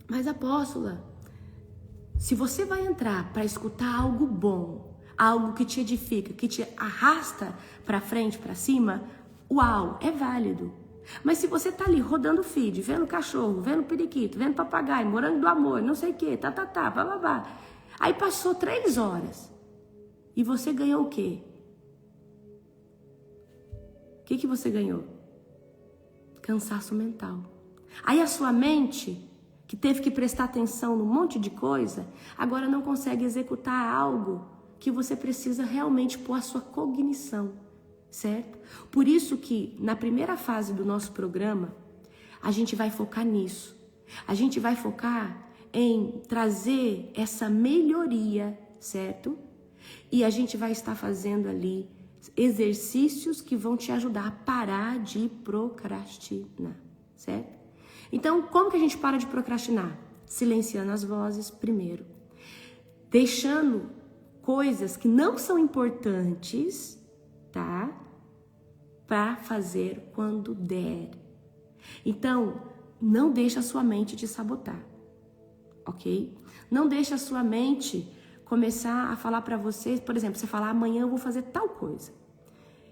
Mas, apóstola, se você vai entrar para escutar algo bom, algo que te edifica, que te arrasta para frente, para cima, uau, é válido. Mas se você tá ali rodando feed, vendo cachorro, vendo periquito, vendo papagaio, morango do amor, não sei o que, blá. Aí passou 3 horas e você ganhou o quê? O que você ganhou? Cansaço mental. Aí a sua mente, que teve que prestar atenção num monte de coisa, agora não consegue executar algo que você precisa realmente pôr a sua cognição, certo? Por isso que na primeira fase do nosso programa, a gente vai focar nisso. A gente vai focar em trazer essa melhoria, certo? E a gente vai estar fazendo ali exercícios que vão te ajudar a parar de procrastinar, certo? Então, como que a gente para de procrastinar? Silenciando as vozes primeiro. Deixando coisas que não são importantes, tá? Para fazer quando der. Então, não deixa a sua mente te sabotar, ok? Não deixa a sua mente começar a falar para você, por exemplo, você falar, amanhã eu vou fazer tal coisa.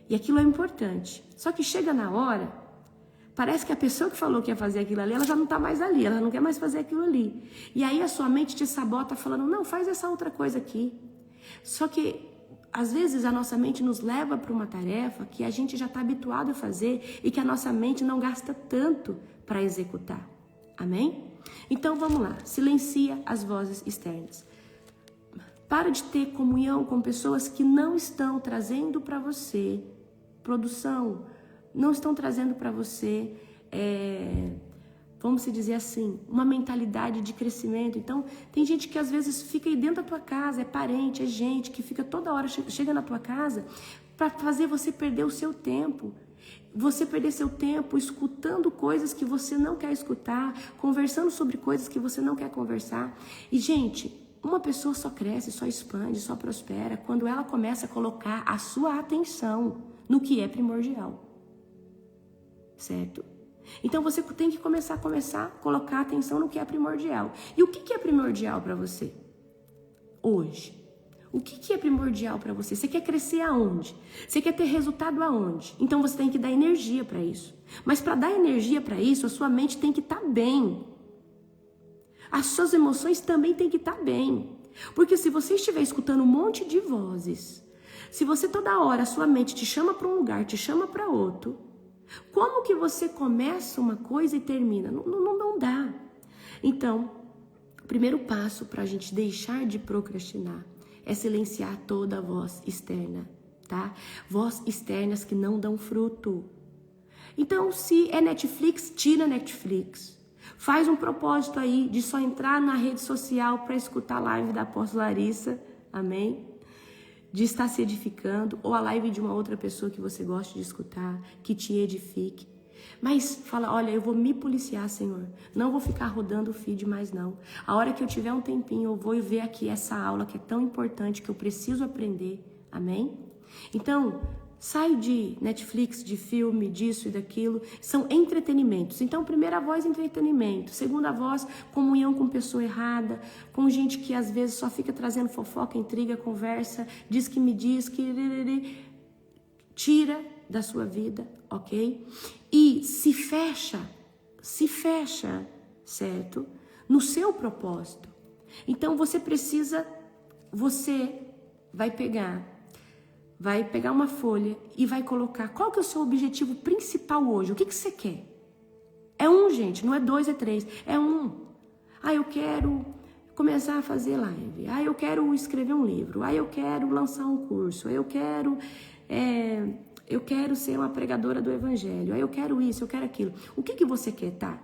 E aquilo é importante. Só que chega na hora, parece que a pessoa que falou que ia fazer aquilo ali, ela já não está mais ali, ela não quer mais fazer aquilo ali. E aí a sua mente te sabota falando, não, faz essa outra coisa aqui. Só que, às vezes, a nossa mente nos leva para uma tarefa que a gente já está habituado a fazer e que a nossa mente não gasta tanto para executar. Amém? Então, vamos lá. Silencia as vozes externas. Para de ter comunhão com pessoas que não estão trazendo para você produção, não estão trazendo para você, vamos dizer assim, uma mentalidade de crescimento. Então, tem gente que às vezes fica aí dentro da tua casa, é parente, é gente que fica toda hora, chega na tua casa para fazer você perder o seu tempo. Você perder seu tempo escutando coisas que você não quer escutar, conversando sobre coisas que você não quer conversar. E, gente, uma pessoa só cresce, só expande, só prospera quando ela começa a colocar a sua atenção no que é primordial. Certo? Então você tem que começar a colocar atenção no que é primordial. E o que é primordial para você hoje? O que é primordial para você? Você quer crescer aonde? Você quer ter resultado aonde? Então você tem que dar energia para isso. Mas para dar energia para isso, a sua mente tem que estar bem. As suas emoções também têm que estar bem. Porque se você estiver escutando um monte de vozes, se você toda hora, a sua mente te chama para um lugar, te chama para outro, como que você começa uma coisa e termina? Não dá. Então, o primeiro passo para a gente deixar de procrastinar é silenciar toda a voz externa, tá? Vozes externas que não dão fruto. Então, se é Netflix, tira Netflix. Faz um propósito aí de só entrar na rede social para escutar a live da apóstola Larissa, amém? De estar se edificando, ou a live de uma outra pessoa que você gosta de escutar, que te edifique. Mas fala, olha, eu vou me policiar, Senhor. Não vou ficar rodando o feed mais não. A hora que eu tiver um tempinho, eu vou ver aqui essa aula que é tão importante, que eu preciso aprender, amém? Então, sai de Netflix, de filme, disso e daquilo. São entretenimentos. Então, primeira voz, entretenimento. Segunda voz, comunhão com pessoa errada, com gente que às vezes só fica trazendo fofoca, intriga, conversa, diz que me diz, que... Tira da sua vida, ok? E se fecha, certo? No seu propósito. Então, você vai pegar uma folha e vai colocar qual que é o seu objetivo principal hoje. O que você quer? É um, gente, não é 2, é 3. É um. Eu quero começar a fazer live. Eu quero escrever um livro. Eu quero lançar um curso. Eu quero ser uma pregadora do evangelho. Eu quero isso, eu quero aquilo. O que você quer, tá?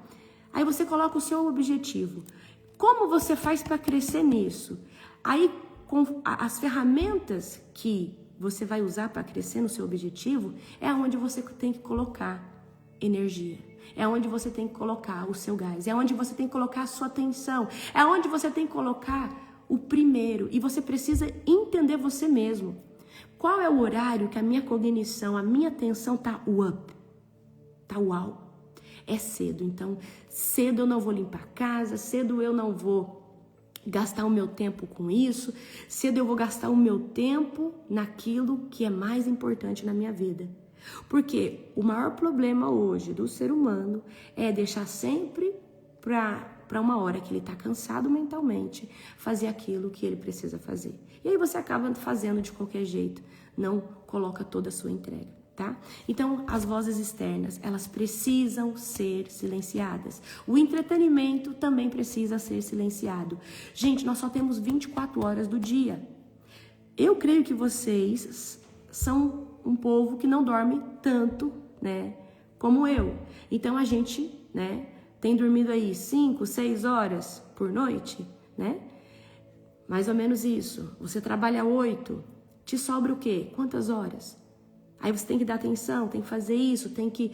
Aí você coloca o seu objetivo. Como você faz para crescer nisso? Aí, com as ferramentas que você vai usar para crescer no seu objetivo, é onde você tem que colocar energia. É onde você tem que colocar o seu gás. É onde você tem que colocar a sua atenção. É onde você tem que colocar o primeiro. E você precisa entender você mesmo. Qual é o horário que a minha cognição, a minha atenção tá up? Tá uau. É cedo. Então, cedo eu não vou limpar a casa. Cedo eu não vou gastar o meu tempo com isso. Cedo eu vou gastar o meu tempo naquilo que é mais importante na minha vida. Porque o maior problema hoje do ser humano é deixar sempre para uma hora que ele está cansado mentalmente fazer aquilo que ele precisa fazer. E aí você acaba fazendo de qualquer jeito, não coloca toda a sua entrega, tá? Então, as vozes externas, elas precisam ser silenciadas. O entretenimento também precisa ser silenciado. Gente, nós só temos 24 horas do dia. Eu creio que vocês são um povo que não dorme tanto, né, como eu. Então, a gente, né, tem dormido aí 5, 6 horas por noite, né? Mais ou menos isso. Você trabalha 8, te sobra o quê? Quantas horas? Aí você tem que dar atenção, tem que fazer isso, tem que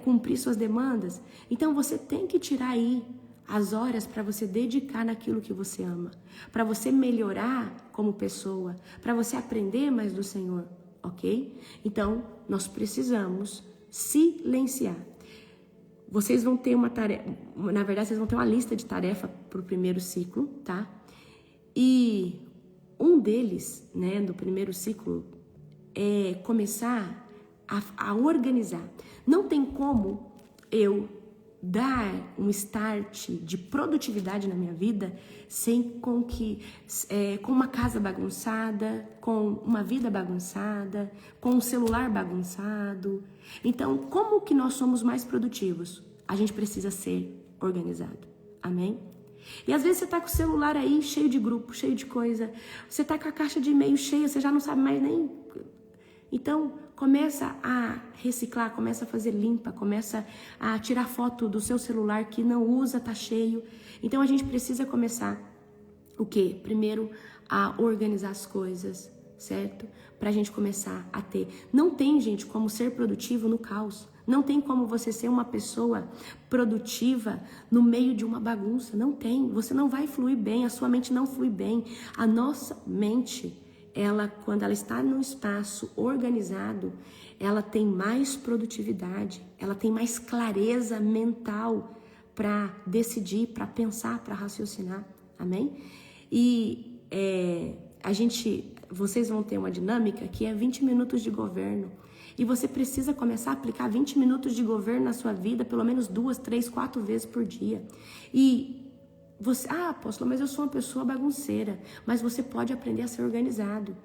cumprir suas demandas. Então, você tem que tirar aí as horas para você dedicar naquilo que você ama, para você melhorar como pessoa, para você aprender mais do Senhor. Ok? Então, nós precisamos silenciar. Vocês vão ter uma tarefa, na verdade, vocês vão ter uma lista de tarefa para o primeiro ciclo, tá? E um deles, né, do primeiro ciclo, é começar a organizar. Não tem como eu dar um start de produtividade na minha vida com uma casa bagunçada, com uma vida bagunçada, com um celular bagunçado. Então, como que nós somos mais produtivos? A gente precisa ser organizado. Amém? E às vezes você tá com o celular aí cheio de grupo, cheio de coisa. Você tá com a caixa de e-mail cheia, você já não sabe mais nem... Então, começa a reciclar, começa a fazer limpa, começa a tirar foto do seu celular que não usa, tá cheio. Então, a gente precisa começar o quê? Primeiro, a organizar as coisas, certo? Pra gente começar a ter. Não tem, gente, como ser produtivo no caos. Não tem como você ser uma pessoa produtiva no meio de uma bagunça. Não tem. Você não vai fluir bem, a sua mente não flui bem. A nossa mente... quando ela está num espaço organizado, ela tem mais produtividade, ela tem mais clareza mental para decidir, para pensar, para raciocinar, amém? E vocês vão ter uma dinâmica que é 20 minutos de governo, e você precisa começar a aplicar 20 minutos de governo na sua vida, pelo menos 2, 3, 4 vezes por dia, e você, apóstolo, mas eu sou uma pessoa bagunceira. Mas você pode aprender a ser organizado.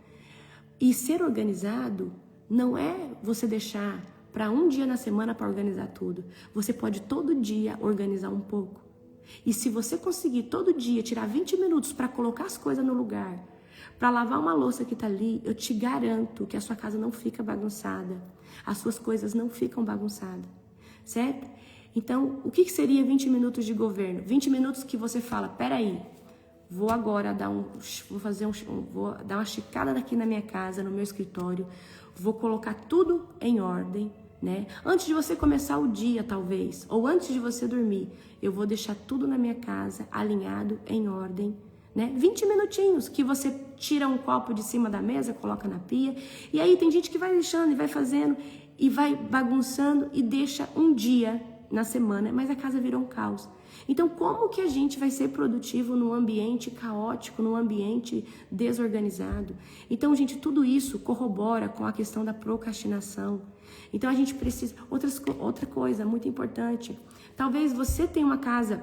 E ser organizado não é você deixar para um dia na semana para organizar tudo. Você pode todo dia organizar um pouco. E se você conseguir todo dia tirar 20 minutos para colocar as coisas no lugar, para lavar uma louça que está ali, eu te garanto que a sua casa não fica bagunçada. As suas coisas não ficam bagunçadas. Certo? Então, o que seria 20 minutos de governo? 20 minutos que você fala, peraí, vou agora vou dar uma esticada daqui na minha casa, no meu escritório, vou colocar tudo em ordem, né? Antes de você começar o dia, talvez, ou antes de você dormir, eu vou deixar tudo na minha casa, alinhado, em ordem, né? 20 minutinhos que você tira um copo de cima da mesa, coloca na pia, e aí tem gente que vai deixando e vai fazendo, e vai bagunçando e deixa um dia na semana, mas a casa virou um caos. Então, como que a gente vai ser produtivo num ambiente caótico, num ambiente desorganizado? Então, gente, tudo isso corrobora com a questão da procrastinação. Então, a gente precisa... Outra coisa muito importante. Talvez você tenha uma casa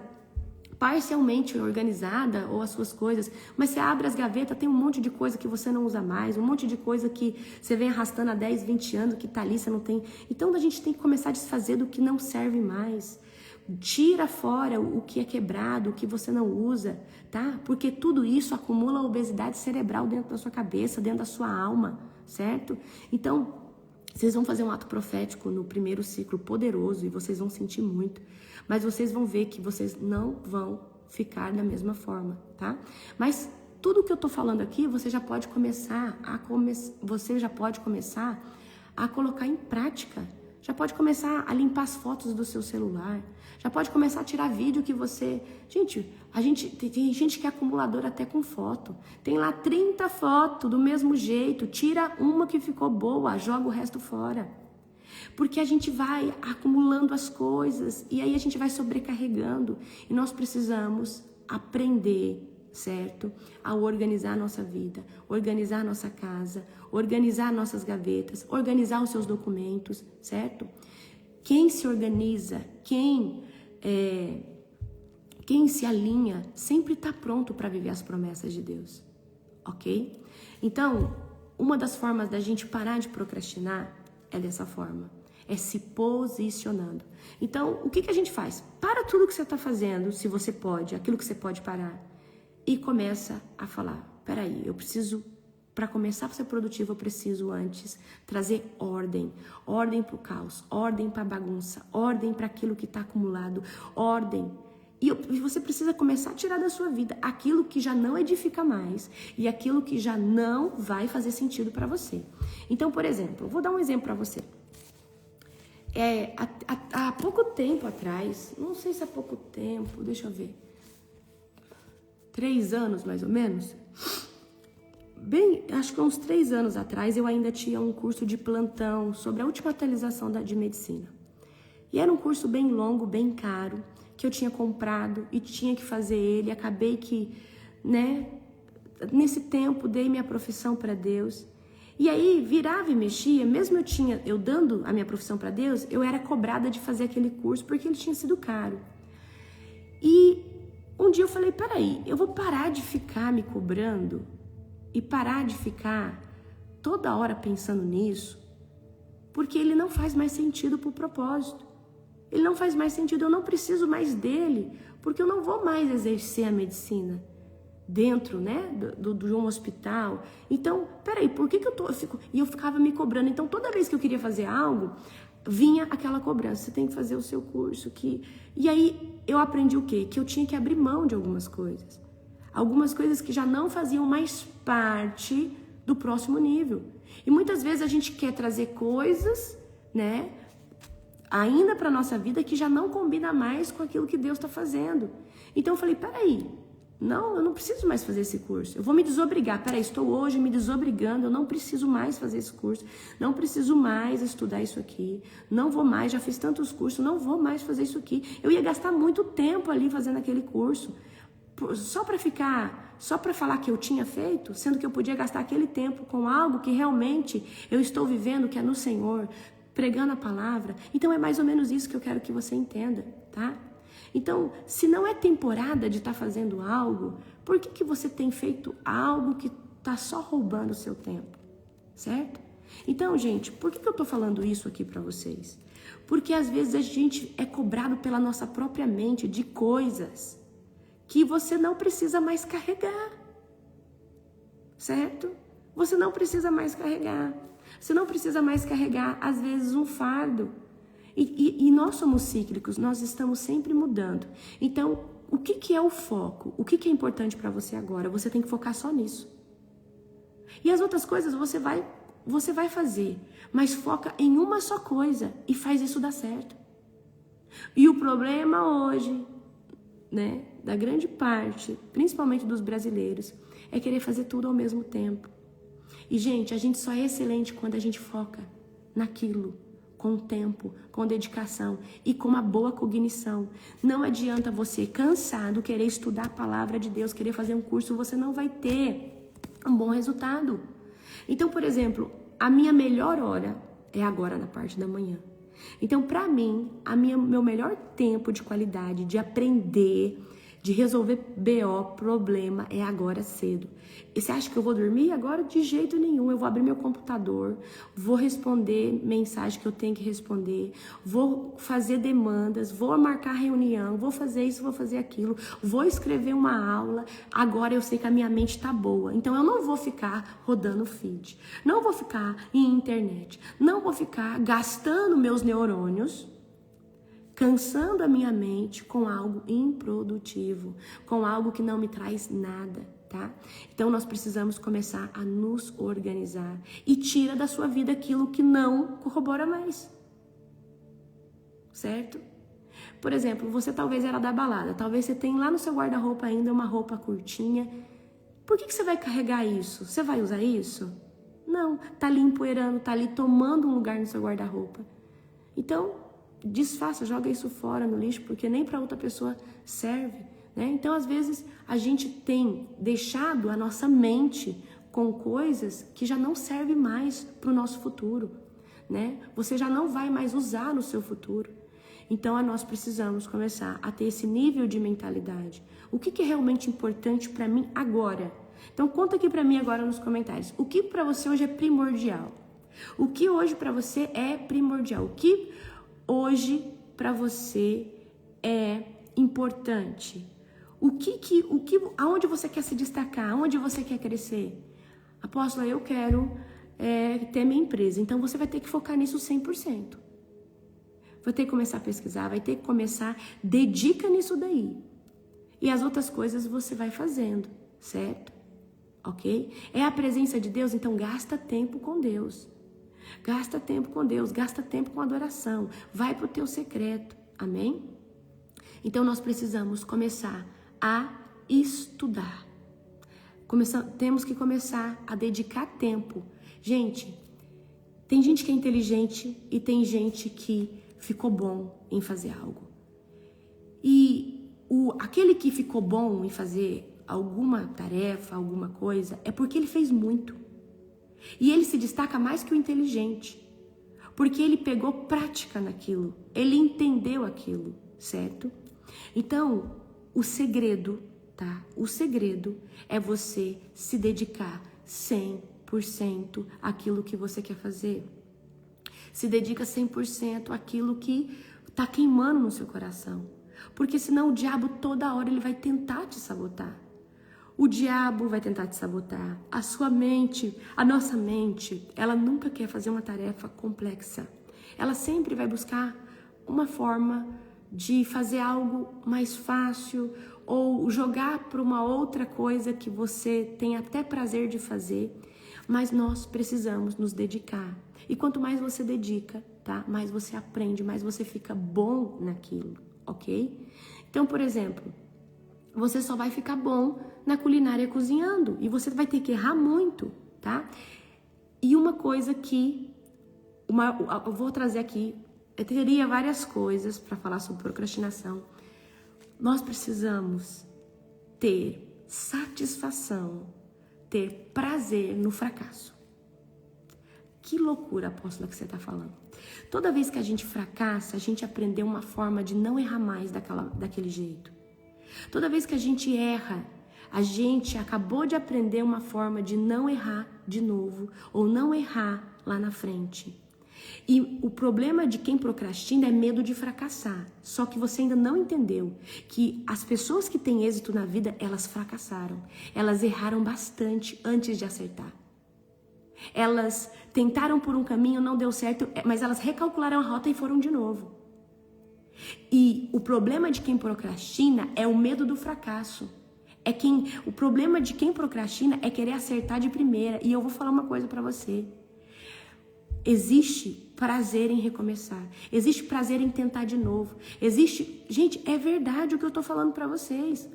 parcialmente organizada ou as suas coisas, mas você abre as gavetas, tem um monte de coisa que você não usa mais, um monte de coisa que você vem arrastando há 10, 20 anos, que tá ali, você não tem... Então, a gente tem que começar a desfazer do que não serve mais. Tira fora o que é quebrado, o que você não usa, tá? Porque tudo isso acumula obesidade cerebral dentro da sua cabeça, dentro da sua alma, certo? Então, vocês vão fazer um ato profético no primeiro ciclo poderoso e vocês vão sentir muito. Mas vocês vão ver que vocês não vão ficar da mesma forma, tá? Mas tudo que eu tô falando aqui, você já pode começar a colocar em prática. Já pode começar a limpar as fotos do seu celular. Já pode começar a tirar vídeo que você... Gente, tem gente que é acumuladora até com foto. Tem lá 30 fotos do mesmo jeito. Tira uma que ficou boa, joga o resto fora. Porque a gente vai acumulando as coisas e aí a gente vai sobrecarregando. E nós precisamos aprender, certo? A organizar a nossa vida, organizar a nossa casa, organizar nossas gavetas, organizar os seus documentos, certo? Quem se organiza, quem se alinha, sempre está pronto para viver as promessas de Deus, ok? Então, uma das formas da gente parar de procrastinar é dessa forma, é se posicionando. Então, o que a gente faz? Para tudo que você está fazendo, se você pode, aquilo que você pode parar, e começa a falar, peraí, eu preciso, para começar a ser produtivo, eu preciso antes trazer ordem para o caos, ordem para a bagunça, ordem para aquilo que está acumulado, ordem. E você precisa começar a tirar da sua vida aquilo que já não edifica mais e aquilo que já não vai fazer sentido para você. Então, por exemplo, vou dar um exemplo para você. Há pouco tempo atrás, não sei se há pouco tempo, deixa eu ver, 3 anos mais ou menos, acho que uns 3 anos atrás, eu ainda tinha um curso de plantão sobre a última atualização de medicina. E era um curso bem longo, bem caro, que eu tinha comprado e tinha que fazer ele. Acabei que, nesse tempo, dei minha profissão para Deus. E aí, virava e mexia, mesmo eu dando a minha profissão para Deus, eu era cobrada de fazer aquele curso porque ele tinha sido caro. E um dia eu falei, peraí, eu vou parar de ficar me cobrando e parar de ficar toda hora pensando nisso, porque ele não faz mais sentido para o propósito. Ele não faz mais sentido, eu não preciso mais dele, porque eu não vou mais exercer a medicina dentro, de um hospital. Então, peraí, por que E eu ficava me cobrando. Então, toda vez que eu queria fazer algo, vinha aquela cobrança, você tem que fazer o seu curso. E aí, eu aprendi o quê? Que eu tinha que abrir mão de algumas coisas. Algumas coisas que já não faziam mais parte do próximo nível. E muitas vezes a gente quer trazer coisas, ainda para nossa vida que já não combina mais com aquilo que Deus está fazendo. Então eu falei, peraí, não, eu não preciso mais fazer esse curso. Eu vou me desobrigar. Peraí, estou hoje me desobrigando, eu não preciso mais fazer esse curso. Não preciso mais estudar isso aqui. Não vou mais, já fiz tantos cursos, não vou mais fazer isso aqui. Eu ia gastar muito tempo ali fazendo aquele curso. Só para falar que eu tinha feito, sendo que eu podia gastar aquele tempo com algo que realmente eu estou vivendo, que é no Senhor, pregando a palavra. Então é mais ou menos isso que eu quero que você entenda, tá? Então, se não é temporada de estar fazendo algo, por que você tem feito algo que está só roubando o seu tempo, certo? Então, gente, por que eu estou falando isso aqui para vocês? Porque às vezes a gente é cobrado pela nossa própria mente de coisas que você não precisa mais carregar, certo? Você não precisa mais carregar. Você não precisa mais carregar, às vezes, um fardo. E nós somos cíclicos, nós estamos sempre mudando. Então, o que é o foco? O que é importante para você agora? Você tem que focar só nisso. E as outras coisas você vai fazer, mas foca em uma só coisa e faz isso dar certo. E o problema hoje, da grande parte, principalmente dos brasileiros, é querer fazer tudo ao mesmo tempo. E, gente, a gente só é excelente quando a gente foca naquilo, com tempo, com dedicação e com uma boa cognição. Não adianta você, cansado, querer estudar a palavra de Deus, querer fazer um curso, você não vai ter um bom resultado. Então, por exemplo, a minha melhor hora é agora na parte da manhã. Então, para mim, meu melhor tempo de qualidade, de aprender, de resolver BO, problema, é agora cedo. E você acha que eu vou dormir agora? De jeito nenhum. Eu vou abrir meu computador, vou responder mensagem que eu tenho que responder, vou fazer demandas, vou marcar reunião, vou fazer isso, vou fazer aquilo, vou escrever uma aula. Agora eu sei que a minha mente tá boa. Então eu não vou ficar rodando feed, não vou ficar em internet, não vou ficar gastando meus neurônios, cansando a minha mente com algo improdutivo, com algo que não me traz nada, tá? Então nós precisamos começar a nos organizar e tira da sua vida aquilo que não corrobora mais, certo? Por exemplo, você talvez era da balada, talvez você tenha lá no seu guarda-roupa ainda uma roupa curtinha. Por que você vai carregar isso? Você vai usar isso? Não, tá ali empoeirando, tá ali tomando um lugar no seu guarda-roupa. Então, desfaça, joga isso fora no lixo, porque nem para outra pessoa serve, né? Então, às vezes, a gente tem deixado a nossa mente com coisas que já não servem mais para o nosso futuro, né? Você já não vai mais usar no seu futuro. Então, nós precisamos começar a ter esse nível de mentalidade. O que é realmente importante para mim agora? Então, conta aqui para mim agora nos comentários. O que para você hoje é primordial? O que hoje para você é primordial? O que hoje para você é importante? Aonde você quer se destacar? Aonde você quer crescer? Apóstola, eu quero ter minha empresa. Então você vai ter que focar nisso 100%. Vai ter que começar a pesquisar, vai ter que começar, dedica nisso daí. E as outras coisas você vai fazendo, certo? Ok? É a presença de Deus, então gasta tempo com Deus. Gasta tempo com Deus, gasta tempo com adoração. Vai pro teu secreto, amém? Então nós precisamos começar a estudar. Temos que começar a dedicar tempo. Gente, tem gente que é inteligente e tem gente que ficou bom em fazer algo. E aquele que ficou bom em fazer alguma tarefa, alguma coisa, é porque ele fez muito. E ele se destaca mais que o inteligente, porque ele pegou prática naquilo, ele entendeu aquilo, certo? Então, o segredo, tá? O segredo é você se dedicar 100% àquilo que você quer fazer. Se dedica 100% àquilo que tá queimando no seu coração, porque senão o diabo toda hora ele vai tentar te sabotar. O diabo vai tentar te sabotar. A sua mente, a nossa mente, ela nunca quer fazer uma tarefa complexa. Ela sempre vai buscar uma forma de fazer algo mais fácil ou jogar para uma outra coisa que você tem até prazer de fazer. Mas nós precisamos nos dedicar. E quanto mais você dedica, tá? Mais você aprende, mais você fica bom naquilo, ok? Então, por exemplo, você só vai ficar bom na culinária cozinhando. E você vai ter que errar muito, tá? E uma coisa que... eu vou trazer aqui... Eu teria várias coisas para falar sobre procrastinação. Nós precisamos ter satisfação, ter prazer no fracasso. Que loucura, apóstola, que você está falando. Toda vez que a gente fracassa, a gente aprendeu uma forma de não errar mais daquele jeito. Toda vez que a gente erra, a gente acabou de aprender uma forma de não errar de novo ou não errar lá na frente. E o problema de quem procrastina é medo de fracassar. Só que você ainda não entendeu que as pessoas que têm êxito na vida, elas fracassaram. Elas erraram bastante antes de acertar. Elas tentaram por um caminho, não deu certo, mas elas recalcularam a rota e foram de novo. E o problema de quem procrastina é o medo do fracasso. O problema de quem procrastina é querer acertar de primeira. E eu vou falar uma coisa pra você. Existe prazer em recomeçar. Existe prazer em tentar de novo. Gente, é verdade o que eu tô falando pra vocês.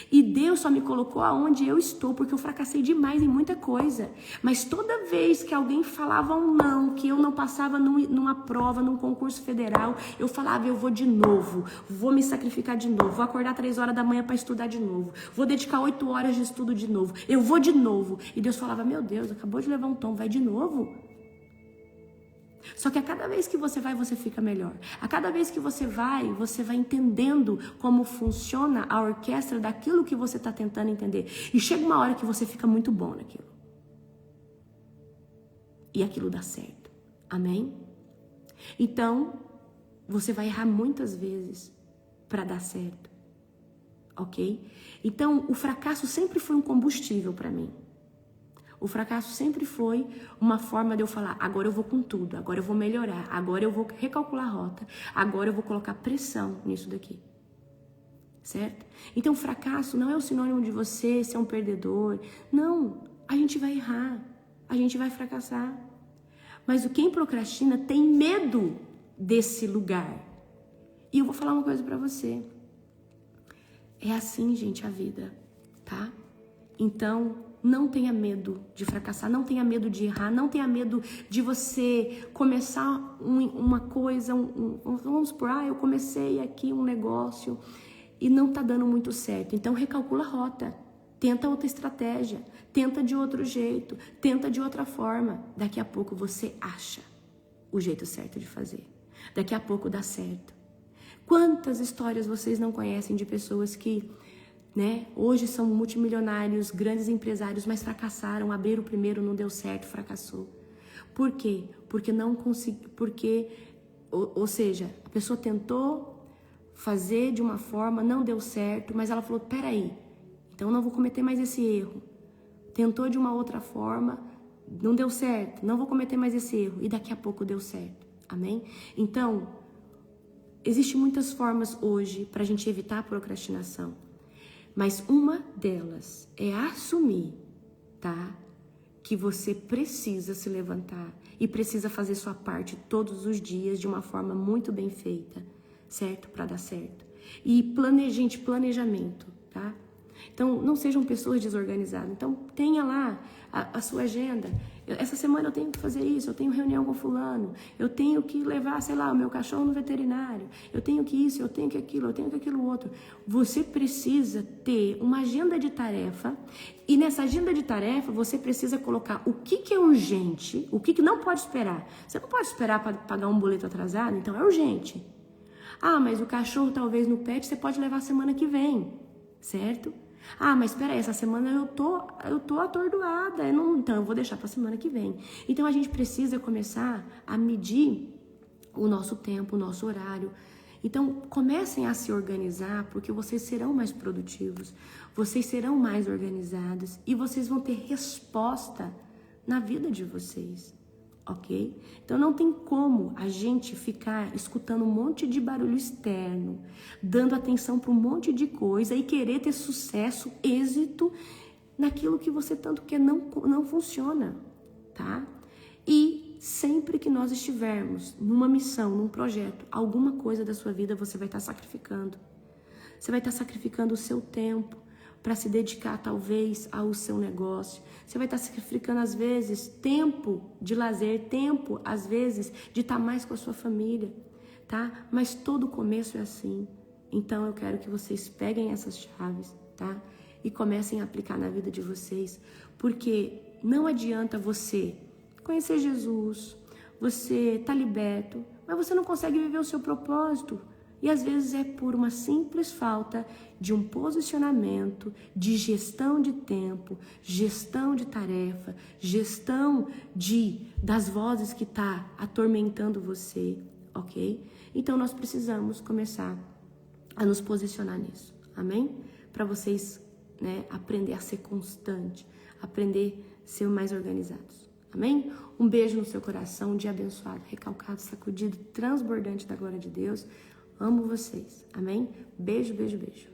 E Deus só me colocou aonde eu estou, porque eu fracassei demais em muita coisa. Mas toda vez que alguém falava um não, que eu não passava numa prova, num concurso federal, eu falava, eu vou de novo, vou me sacrificar de novo, vou acordar 3 horas da manhã para estudar de novo, vou dedicar 8 horas de estudo de novo, eu vou de novo. E Deus falava, meu Deus, acabou de levar um tom, vai de novo? Só que a cada vez que você vai, você fica melhor. A cada vez que você vai entendendo como funciona a orquestra daquilo que você está tentando entender. E chega uma hora que você fica muito bom naquilo. E aquilo dá certo. Amém? Então, você vai errar muitas vezes para dar certo. Ok? Então, o fracasso sempre foi um combustível para mim. O fracasso sempre foi uma forma de eu falar, agora eu vou com tudo, agora eu vou melhorar, agora eu vou recalcular a rota, agora eu vou colocar pressão nisso daqui. Certo? Então, fracasso não é o sinônimo de você ser um perdedor. Não, a gente vai errar, a gente vai fracassar. Mas quem procrastina tem medo desse lugar. E eu vou falar uma coisa pra você. É assim, gente, a vida, tá? Então, não tenha medo de fracassar, não tenha medo de errar, não tenha medo de você começar uma coisa, vamos supor, eu comecei aqui um negócio e não tá dando muito certo. Então, recalcula a rota, tenta outra estratégia, tenta de outro jeito, tenta de outra forma. Daqui a pouco você acha o jeito certo de fazer. Daqui a pouco dá certo. Quantas histórias vocês não conhecem de pessoas que, hoje são multimilionários, grandes empresários, mas fracassaram, abriram o primeiro, não deu certo, fracassou. Por quê? Porque não conseguiu, ou seja, a pessoa tentou fazer de uma forma, não deu certo, mas ela falou, peraí, então eu não vou cometer mais esse erro. Tentou de uma outra forma, não deu certo, não vou cometer mais esse erro, e daqui a pouco deu certo, amém? Então, existem muitas formas hoje para a gente evitar a procrastinação. Mas uma delas é assumir, tá? Que você precisa se levantar e precisa fazer sua parte todos os dias de uma forma muito bem feita, certo? Para dar certo. E planejamento, tá? Então, não sejam pessoas desorganizadas. Então, tenha lá a sua agenda. Essa semana eu tenho que fazer isso, eu tenho reunião com fulano, eu tenho que levar, o meu cachorro no veterinário, eu tenho que isso, eu tenho que aquilo, eu tenho que aquilo outro. Você precisa ter uma agenda de tarefa e nessa agenda de tarefa você precisa colocar o que é urgente, o que não pode esperar. Você não pode esperar para pagar um boleto atrasado, então é urgente. Mas o cachorro talvez no pet você pode levar semana que vem, certo? Mas espera aí, essa semana eu tô atordoada, então eu vou deixar para semana que vem. Então a gente precisa começar a medir o nosso tempo, o nosso horário. Então comecem a se organizar, porque vocês serão mais produtivos, vocês serão mais organizados e vocês vão ter resposta na vida de vocês. Ok? Então não tem como a gente ficar escutando um monte de barulho externo, dando atenção para um monte de coisa e querer ter sucesso, êxito naquilo que você tanto quer, não funciona, tá? E sempre que nós estivermos numa missão, num projeto, alguma coisa da sua vida você vai estar sacrificando. Você vai estar sacrificando o seu tempo para se dedicar talvez ao seu negócio. Você vai estar sacrificando às vezes tempo de lazer, tempo às vezes de estar mais com a sua família, tá? Mas todo começo é assim. Então eu quero que vocês peguem essas chaves, tá? E comecem a aplicar na vida de vocês, porque não adianta você conhecer Jesus, você tá liberto, mas você não consegue viver o seu propósito. E às vezes é por uma simples falta de um posicionamento, de gestão de tempo, gestão de tarefa, gestão das vozes que tá atormentando você, ok? Então nós precisamos começar a nos posicionar nisso, amém? Para vocês, aprender a ser constante, aprender a ser mais organizados, amém? Um beijo no seu coração, um dia abençoado, recalcado, sacudido, transbordante da glória de Deus. Amo vocês, amém? Beijo, beijo, beijo.